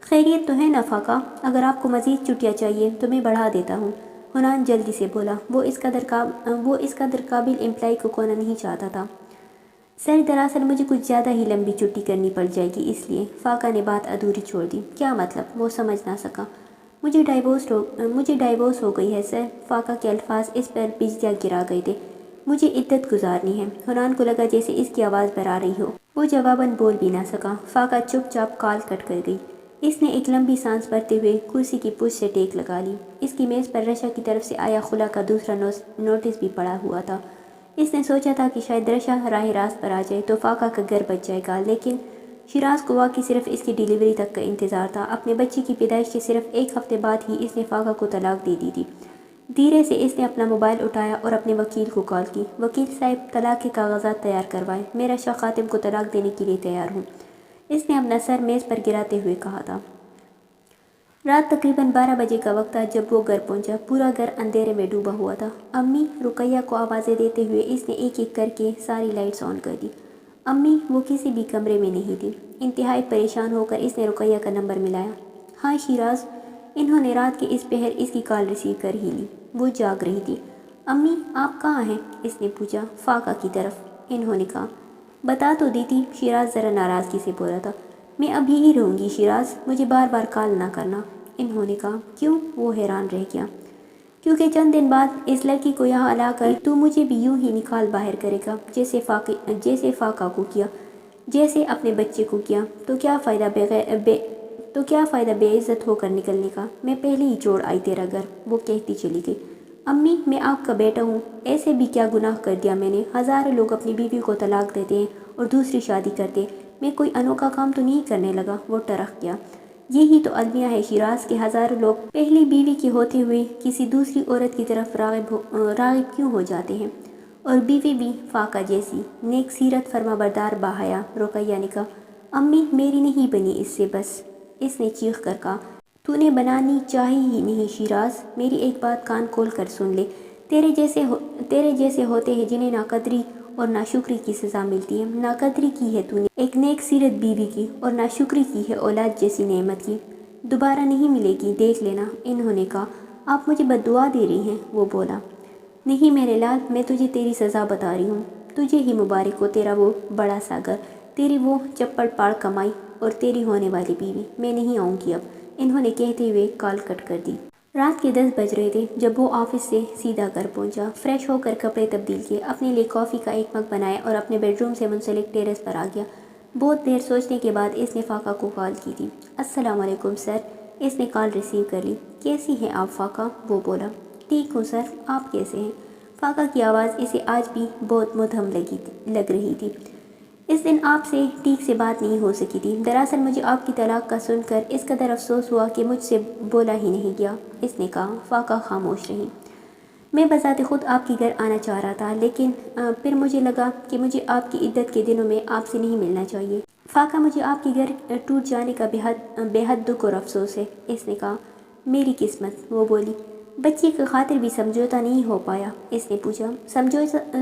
خیریت تو ہے نا فاقہ؟ اگر آپ کو مزید چھٹیاں چاہیے تو میں بڑھا دیتا ہوں، حنان جلدی سے بولا۔ وہ اس قدر قابل امپلائی کو کھونا نہیں چاہتا تھا۔ سر دراصل مجھے کچھ زیادہ ہی لمبی چھٹی کرنی پڑ جائے گی اس لیے۔ فاقہ نے بات ادھوری چھوڑ دی۔ کیا مطلب؟ وہ سمجھ نہ سکا۔ مجھے ڈائیورس ہو گئی ہے سر۔ فاقہ کے الفاظ اس پر بجلیاں گرا گئے تھے۔ مجھے عدت گزارنی ہے۔ حنان کو لگا جیسے اس کی آواز بھر آ رہی ہو۔ وہ جواباً بول بھی نہ سکا۔ فاقہ چپ چاپ کال کٹ کر گئی۔ اس نے ایک لمبی سانس بھرتے ہوئے کرسی کی پشت سے ٹیک لگا لی۔ اس کی میز پر رشا کی طرف سے آیا خلا کا دوسرا نوٹس بھی پڑا ہوا تھا۔ اس نے سوچا تھا کہ شاید رشا راہ راست پر آ جائے تو فاقہ کا گھر بچ جائے گا، لیکن شیراز کو واقعی صرف اس کی ڈیلیوری تک کا انتظار تھا۔ اپنے بچے کی پیدائش کے صرف ایک ہفتے بعد ہی اس نے فاقہ کو طلاق دے دی تھی۔ دھیرے سے اس نے اپنا موبائل اٹھایا اور اپنے وکیل کو کال کی۔ وکیل صاحب، طلاق کے کاغذات تیار کروائیں، میں رشا خاتم کو طلاق دینے کے لیے تیار ہوں، اس نے اپنا سر میز پر گراتے ہوئے کہا تھا۔ رات تقریباً 12 بجے کا وقت تھا جب وہ گھر پہنچا۔ پورا گھر اندھیرے میں ڈوبا ہوا تھا۔ امی، رقیہ کو آوازیں دیتے ہوئے اس نے ایک ایک کر کے ساری لائٹس آن کر دی۔ امی، وہ کسی بھی کمرے میں نہیں تھی۔ انتہائی پریشان ہو کر اس نے رقیہ کا نمبر ملایا۔ ہاں شیراز، انہوں نے رات کے اس پہر اس کی کال ریسیو کر ہی لی۔ وہ جاگ رہی تھی۔ امی آپ کہاں ہیں؟ اس نے پوچھا۔ فاقہ کی طرف، انہوں نے کہا۔ بتا تو دی تھی، شیراز ذرا ناراضگی سے بولا تھا۔ میں اب یہی رہوں گی شیراز، مجھے بار بار کال نہ کرنا، انہوں نے کہا۔ کیوں؟ وہ حیران رہ گیا۔ کیونکہ چند دن بعد اس لڑکی کو یہاں لا کر تو مجھے بھی یوں ہی نکال باہر کرے گا جیسے فاقہ کو کیا، جیسے اپنے بچے کو کیا۔ تو کیا فائدہ بے عزت ہو کر نکلنے کا؟ میں پہلے ہی چھوڑ آئی تیرا گھر، وہ کہتی چلی گئی۔ امی، میں آپ کا بیٹا ہوں، ایسے بھی کیا گناہ کر دیا میں نے؟ ہزاروں لوگ اپنی بیوی کو طلاق دیتے ہیں اور دوسری شادی کرتے ہیں، میں کوئی انوکھا کام تو نہیں کرنے لگا، وہ ٹرک گیا۔ یہی تو المیہ ہے شیراز کے ہزاروں لوگ پہلی بیوی کے ہوتے ہوئے کسی دوسری عورت کی طرف راغب کیوں ہو جاتے ہیں، اور بیوی بھی فاقہ جیسی نیک سیرت فرما بردار باحیا۔ رقیہ نے کہا۔ امی، میری نہیں بنی اس سے بس، اس نے چیخ کر کہا۔ تو نے بنانی چاہی ہی نہیں شیراز، میری ایک بات کان کھول کر سن لے، تیرے جیسے ہوتے ہیں جنہیں ناقدری اور ناشکری کی سزا ملتی ہے۔ ناقدری کی ہے تو نے ایک نیک سیرت بیوی کی، اور ناشکری کی ہے اولاد جیسی نعمت کی، دوبارہ نہیں ملے گی، دیکھ لینا، انہوں نے کہا۔ آپ مجھے بد دعا دے رہی ہیں، وہ بولا۔ نہیں میرے لال، میں تجھے تیری سزا بتا رہی ہوں، تجھے ہی مبارک ہو تیرا وہ بڑا سا گھر، تیری وہ چپڑ پاڑ کمائی، اور تیری ہونے والی بیوی، میں نہیں آؤں گی اب، انہوں نے کہتے ہوئے کال کٹ کر دی۔ رات کے 10 بج رہے تھے جب وہ آفس سے سیدھا گھر پہنچا۔ فریش ہو کر کپڑے تبدیل کیے، اپنے لیے کافی کا ایک مگ بنایا اور اپنے بیڈ روم سے منسلک ٹیرس پر آ گیا۔ بہت دیر سوچنے کے بعد اس نے فاقہ کو کال کی تھی۔ السلام علیکم سر، اس نے کال ریسیو کر لی۔ کیسی ہیں آپ فاقہ؟ وہ بولا۔ ٹھیک ہوں سر، آپ کیسے ہیں؟ فاقہ کی آواز اسے آج بھی بہت مدھم لگ رہی تھی۔ اس دن آپ سے ٹھیک سے بات نہیں ہو سکی تھی۔ دراصل مجھے آپ کی طلاق کا سن کر اس قدر افسوس ہوا کہ مجھ سے بولا ہی نہیں گیا، اس نے کہا۔ فاقہ خاموش رہی۔ میں بذات خود آپ کے گھر آنا چاہ رہا تھا، لیکن پھر مجھے لگا کہ مجھے آپ کی عدت کے دنوں میں آپ سے نہیں ملنا چاہیے۔ فاقہ، مجھے آپ کے گھر ٹوٹ جانے کا بے حد دکھ اور افسوس ہے، اس نے کہا۔ میری قسمت، وہ بولی۔ بچی کی خاطر بھی سمجھوتا نہیں ہو پایا، اس نے پوچھا۔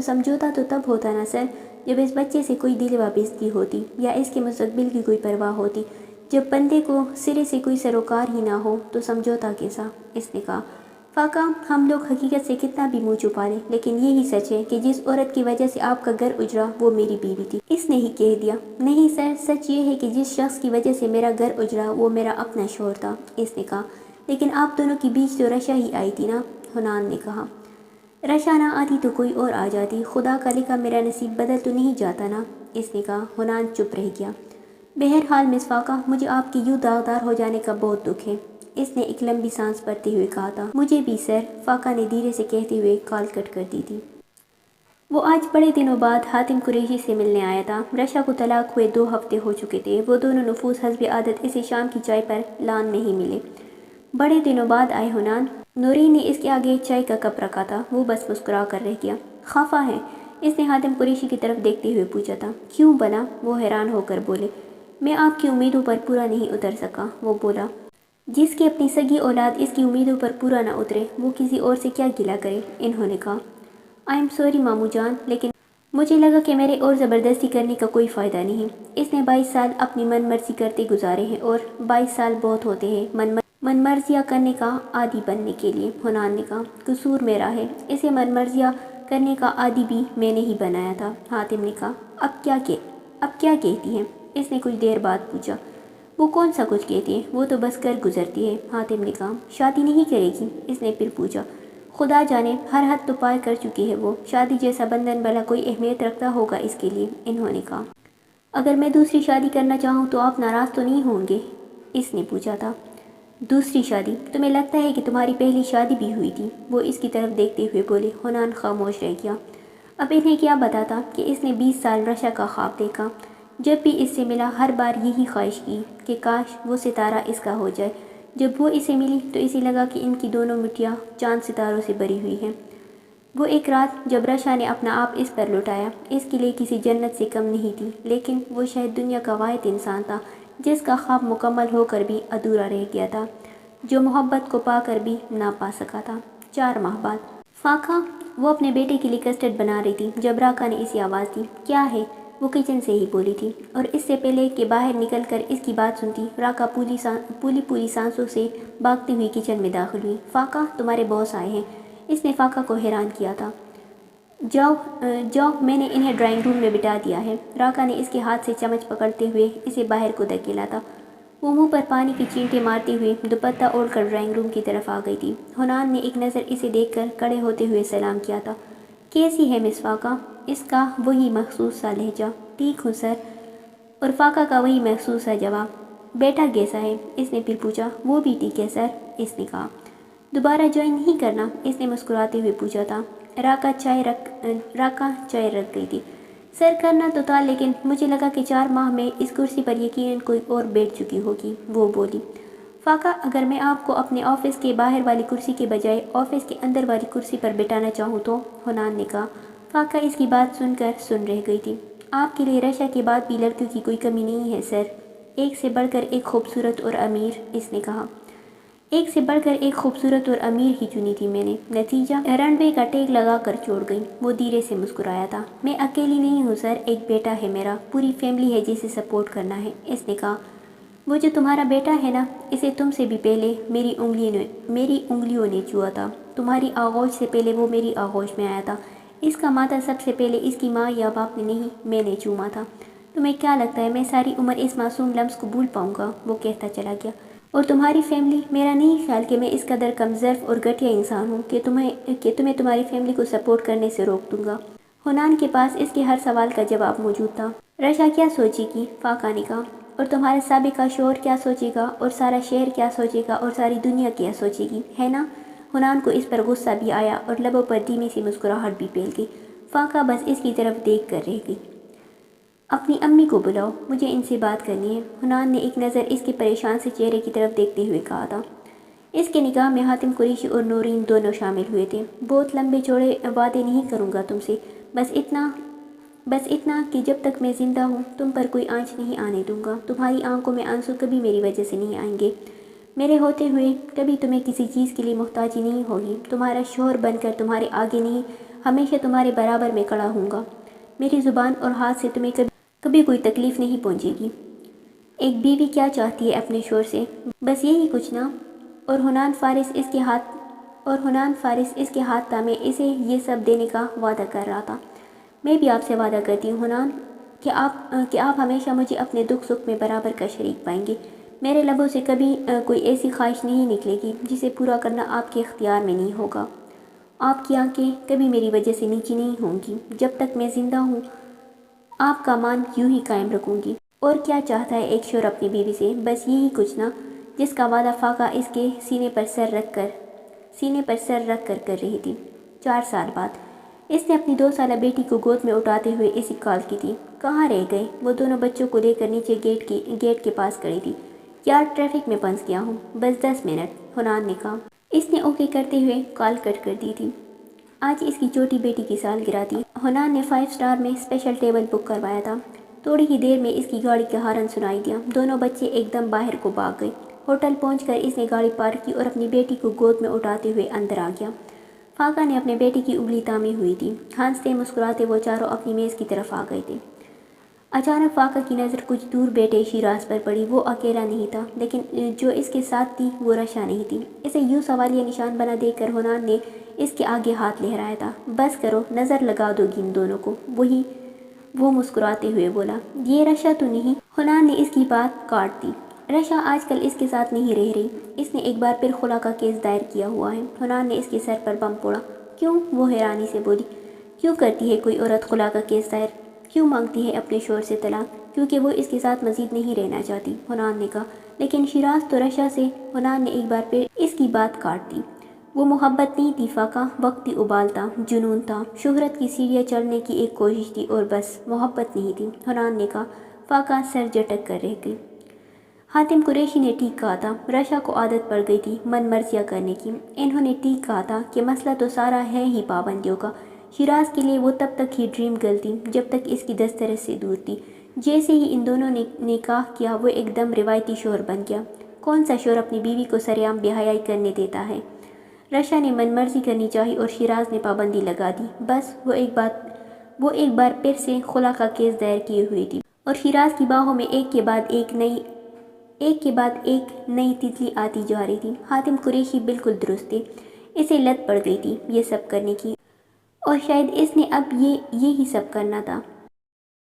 سمجھوتا تو تب ہوتا نا سر، جب اس بچے سے کوئی دل وابستگی ہوتی یا اس کے مستقبل کی کوئی پرواہ ہوتی۔ جب بندے کو سرے سے کوئی سروکار ہی نہ ہو تو سمجھوتا کیسا، اس نے کہا۔ فاقہ، ہم لوگ حقیقت سے کتنا بھی منہ چھپا لیں، لیکن یہی سچ ہے کہ جس عورت کی وجہ سے آپ کا گھر اجڑا وہ میری بیوی تھی، اس نے ہی کہہ دیا۔ نہیں سر، سچ یہ ہے کہ جس شخص کی وجہ سے میرا گھر اجڑا وہ میرا اپنا شوہر تھا، اس نے کہا۔ لیکن آپ دونوں کے بیچ تو رشا ہی آئی تھی نا، حنان نے کہا۔ رشا نہ آتی تو کوئی اور آ جاتی، خدا کا لکھا میرا نصیب بدل تو نہیں جاتا نا، اس نے کہا۔ حنان چپ رہ گیا۔ بہرحال مس فاقہ، مجھے آپ کی یوں داغدار ہو جانے کا بہت دکھ ہے، اس نے ایک لمبی سانس بھرتے ہوئے کہا تھا۔ مجھے بھی سر، فاقہ نے دھیرے سے کہتے ہوئے کال کٹ کر دی تھی۔ وہ آج بڑے دنوں بعد حاتم قریشی سے ملنے آیا تھا۔ رشا کو طلاق ہوئے 2 ہفتے ہو چکے تھے۔ وہ دونوں نفوس حسب عادت اسے شام کی چائے پر لان نہیں ملے۔ بڑے دنوں بعد آئے حنان۔ نورین نے اس کے آگے چائے کا کپ رکھا تھا، وہ بس مسکرا کر رہ گیا۔ خفا ہے؟ اس نے حاتم قریشی کی طرف دیکھتے ہوئے پوچھا تھا۔ کیوں بنا؟ وہ حیران ہو کر بولے۔ میں آپ کی امیدوں پر پورا نہیں اتر سکا، وہ بولا۔ جس کی اپنی سگی اولاد اس کی امیدوں پر پورا نہ اترے وہ کسی اور سے کیا گلہ کرے، انہوں نے کہا۔ آئی ایم سوری مامو جان، لیکن مجھے لگا کہ میرے اور زبردستی کرنے کا کوئی فائدہ نہیں۔ اس نے 22 سال اپنی من مرضی کرتے گزارے ہیں اور 22 سال بہت ہوتے ہیں من مرضیاں کرنے کا عادی بننے کے لیے، حنان نے کہا۔ قصور میرا ہے، اسے من مرضیاں کرنے کا عادی بھی میں نے ہی بنایا تھا، حاتم نے کہا۔ اب کیا کہتی ہیں؟ اس نے کچھ دیر بعد پوچھا۔ وہ کون سا کچھ کہتی ہے، وہ تو بس کر گزرتی ہے، حاتم نے کہا۔ شادی نہیں کرے گی؟ اس نے پھر پوچھا۔ خدا جانے، ہر حد تو پار کر چکی ہے وہ، شادی جیسا بندھن بھلا کوئی اہمیت رکھتا ہوگا اس کے لیے، انہوں نے کہا۔ اگر میں دوسری شادی کرنا چاہوں تو آپ ناراض تو نہیں ہوں گے، اس نے پوچھا تھا۔ دوسری شادی؟ تمہیں لگتا ہے کہ تمہاری پہلی شادی بھی ہوئی تھی؟ وہ اس کی طرف دیکھتے ہوئے بولے۔ حنان خاموش رہ گیا۔ اب انہیں کیا بتاتا کہ اس نے 20 سال رشا کا خواب دیکھا، جب بھی اس سے ملا ہر بار یہی خواہش کی کہ کاش وہ ستارہ اس کا ہو جائے۔ جب وہ اسے ملی تو اسے لگا کہ ان کی دونوں مٹیاں چاند ستاروں سے بری ہوئی ہیں۔ وہ ایک رات جب رشا نے اپنا آپ اس پر لٹایا، اس کے لیے کسی جنت سے کم نہیں تھی، لیکن وہ شاید دنیا کا واحد انسان تھا جس کا خواب مکمل ہو کر بھی ادھورا رہ گیا تھا، جو محبت کو پا کر بھی نہ پا سکا تھا۔ 4 ماہ بعد فاقہ، وہ اپنے بیٹے کے لیے کسٹرڈ بنا رہی تھی جب راکا نے اسے آواز دی۔ کیا ہے؟ وہ کچن سے ہی بولی تھی، اور اس سے پہلے کہ باہر نکل کر اس کی بات سنتی، راکا پولی سانسوں سے بھاگتی ہوئی کچن میں داخل ہوئی۔ فاقہ، تمہارے باس آئے ہیں، اس نے فاقہ کو حیران کیا تھا۔ جاؤ، میں نے انہیں ڈرائنگ روم میں بٹھا دیا ہے، راکا نے اس کے ہاتھ سے چمچ پکڑتے ہوئے اسے باہر کو دھکیلا تھا۔ وہ منہ پر پانی کی چینٹیں مارتے ہوئے دوپٹہ اوڑھ کر ڈرائنگ روم کی طرف آ گئی تھی۔ حنان نے ایک نظر اسے دیکھ کر کھڑے ہوتے ہوئے سلام کیا تھا۔ کیسی ہے مس فاقہ؟ اس کا وہی مخصوص سا لہجہ۔ ٹھیک ہوں سر، اور فاقہ کا وہی مخصوص سا جواب۔ بیٹا کیسا ہے؟ اس نے پھر پوچھا۔ وہ بھی ٹھیک ہے سر، اس نے کہا۔ دوبارہ جوائن نہیں کرنا؟ اس نے مسکراتے ہوئے پوچھا تھا۔ راکا چائے رکھ گئی تھی۔ سر، کرنا تو تھا، لیکن مجھے لگا کہ 4 ماہ میں اس کرسی پر یقیناً کوئی اور بیٹھ چکی ہوگی، وہ بولی۔ فاقہ، اگر میں آپ کو اپنے آفس کے باہر والی کرسی کے بجائے آفس کے اندر والی کرسی پر بٹھانا چاہوں تو، حنان نے کہا۔ فاقہ اس کی بات سن رہ گئی تھی۔ آپ کے لیے رشا کے بعد بھی لڑکیوں کی کوئی کمی نہیں ہے سر، ایک سے بڑھ کر ایک خوبصورت اور امیر، اس نے کہا۔ ایک سے بڑھ کر ایک خوبصورت اور امیر ہی چنی تھی میں نے، نتیجہ رن وے کا ٹیگ لگا کر چھوڑ گئی، وہ دھیرے سے مسکرایا تھا۔ میں اکیلی نہیں ہوں سر، ایک بیٹا ہے میرا، پوری فیملی ہے جسے سپورٹ کرنا ہے، اس نے کہا۔ وہ جو تمہارا بیٹا ہے نا، اسے تم سے بھی پہلے میری انگلیوں نے چھوا تھا، تمہاری آغوش سے پہلے وہ میری آغوش میں آیا تھا، اس کا ماتھا سب سے پہلے اس کی ماں یا باپ نے نہیں، میں نے چوما تھا۔ تمہیں کیا لگتا ہے میں ساری عمر اس معصوم لمس کو بھول پاؤں گا؟ وہ کہتا چلا گیا۔ اور تمہاری فیملی، میرا نہیں خیال کہ میں اس قدر کم ظرف اور گھٹیا انسان ہوں کہ تمہیں تمہاری فیملی کو سپورٹ کرنے سے روک دوں گا۔ حنان کے پاس اس کے ہر سوال کا جواب موجود تھا۔ رشا کیا سوچے گی؟ فاقہ نے کہا۔ اور تمہارا سابقہ شوہر کیا سوچے گا، اور سارا شہر کیا سوچے گا، اور ساری دنیا کیا سوچے گی، ہے نا؟ حنان کو اس پر غصہ بھی آیا اور لبوں پر دھیمی سی مسکراہٹ بھی پھیل گئی۔ فاقہ بس اس کی طرف دیکھ کر رہ گئی۔ اپنی امی کو بلاؤ، مجھے ان سے بات کرنی ہے، حنان نے ایک نظر اس کے پریشان سے چہرے کی طرف دیکھتے ہوئے کہا تھا۔ اس کے نگاہ میں حاتم قریشی اور نورین دونوں شامل ہوئے تھے۔ بہت لمبے چوڑے وعدے نہیں کروں گا تم سے، بس اتنا کہ جب تک میں زندہ ہوں تم پر کوئی آنچ نہیں آنے دوں گا۔ تمہاری آنکھوں میں آنسو کبھی میری وجہ سے نہیں آئیں گے، میرے ہوتے ہوئے کبھی تمہیں کسی چیز کے لیے محتاجی نہیں ہوگی۔ تمہارا شوہر بن کر تمہارے آگے نہیں، ہمیشہ تمہارے برابر میں کھڑا ہوں گا۔ میری زبان اور ہاتھ سے تمہیں کبھی کوئی تکلیف نہیں پہنچے گی۔ ایک بیوی کیا چاہتی ہے اپنے شوہر سے؟ بس یہی کچھ نا؟ اور حنان فارس اس کے ہاتھ تھامے اسے یہ سب دینے کا وعدہ کر رہا تھا۔ میں بھی آپ سے وعدہ کرتی ہوں حنان کہ آپ ہمیشہ مجھے اپنے دکھ سکھ میں برابر کا شریک پائیں گے۔ میرے لبوں سے کبھی کوئی ایسی خواہش نہیں نکلے گی جسے پورا کرنا آپ کے اختیار میں نہیں ہوگا۔ آپ کی آنکھیں کبھی میری وجہ سے نیچی نہیں ہوں گی۔ جب تک میں زندہ ہوں آپ کا مان یوں ہی قائم رکھوں گی۔ اور کیا چاہتا ہے ایک شوہر اپنی بیوی سے؟ بس یہی کچھ نا؟ جس کا وعدہ فاقہ اس کے سینے پر سر رکھ کر کر رہی تھی۔ 4 سال بعد اس نے اپنی 2 سالہ بیٹی کو گود میں اٹھاتے ہوئے اسے کال کی تھی۔ کہاں رہ گئے؟ وہ دونوں بچوں کو لے کر نیچے گیٹ کے پاس کھڑی تھی۔ یار ٹریفک میں پھنس گیا ہوں، بس 10 منٹ، حنان نے کہا۔ اس نے اوکے کرتے ہوئے کال کٹ کر دی تھی۔ آج اس کی چھوٹی بیٹی کی سالگرہ تھی۔ حنان نے 5 اسٹار میں اسپیشل ٹیبل بک کروایا تھا۔ تھوڑی ہی دیر میں اس کی گاڑی کا ہارن سنائی دیا۔ دونوں بچے ایک دم باہر کو بھاگ گئے۔ ہوٹل پہنچ کر اس نے گاڑی پارک کی اور اپنی بیٹی کو گود میں اٹھاتے ہوئے اندر آ گیا۔ فاقہ نے اپنے بیٹی کی انگلی تھامی ہوئی تھی۔ ہنستے مسکراتے وہ چاروں اپنی میز کی طرف آ گئے تھے۔ اچانک فاقہ کی نظر کچھ دور بیٹھے شیراز پر پڑی۔ وہ اکیلا نہیں تھا، لیکن جو اس کے ساتھ تھی وہ رشا نہیں تھی۔ اسے یوں سوالیہ نشان بنا دیکھ کر حنان نے اس کے آگے ہاتھ لہرایا تھا۔ بس کرو، نظر لگا دو گی ان دونوں کو، وہ مسکراتے ہوئے بولا۔ یہ رشا تو نہیں؟ حنان نے اس کی بات کاٹ دی۔ رشا آج کل اس کے ساتھ نہیں رہ رہی، اس نے ایک بار پھر خلا کا کیس دائر کیا ہوا ہے۔ حنان نے اس کے سر پر بم پھوڑا۔ کیوں؟ وہ حیرانی سے بولی۔ کیوں کرتی ہے کوئی عورت خلا کا کیس دائر؟ کیوں مانگتی ہے اپنے شوہر سے طلاق؟ کیونکہ وہ اس کے ساتھ مزید نہیں رہنا چاہتی، حنان نے کہا۔ لیکن شیراز تو رشا سے، حنان نے ایک بار پھر اس کی بات کاٹ دی۔ وہ محبت نہیں تھی فاقہ، وقتی ابال تھا، جنون تھا، شہرت کی سیڑھیاں چڑھنے کی ایک کوشش تھی، اور بس محبت نہیں تھی، حنان نے کہا۔ فاقہ سر جھٹک کر رہ گئی۔ حاتم قریشی نے ٹھیک کہا تھا، رشا کو عادت پڑ گئی تھی من مرضیاں کرنے کی۔ انہوں نے ٹھیک کہا تھا کہ مسئلہ تو سارا ہے ہی پابندیوں کا۔ شیراز کے لیے وہ تب تک ہی ڈریم گرل تھی جب تک اس کی دسترس سے دور تھی۔ جیسے ہی ان دونوں نے نکاح کیا وہ ایک دم روایتی شوہر بن گیا۔ کون سا شوہر اپنی بیوی کو سرعام بے حیائی کرنے دیتا ہے؟ رشا نے من مرضی کرنی چاہی اور شیراز نے پابندی لگا دی۔ بس وہ ایک بار پھر سے خلا کا کیس دائر کیے ہوئی تھی، اور شیراز کی باہوں میں ایک کے بعد ایک نئی تتلی آتی جا رہی تھی۔ حاتم قریشی بالکل درست تھے، اسے لت پڑ گئی تھی یہ سب کرنے کی، اور شاید اس نے اب یہی سب کرنا تھا۔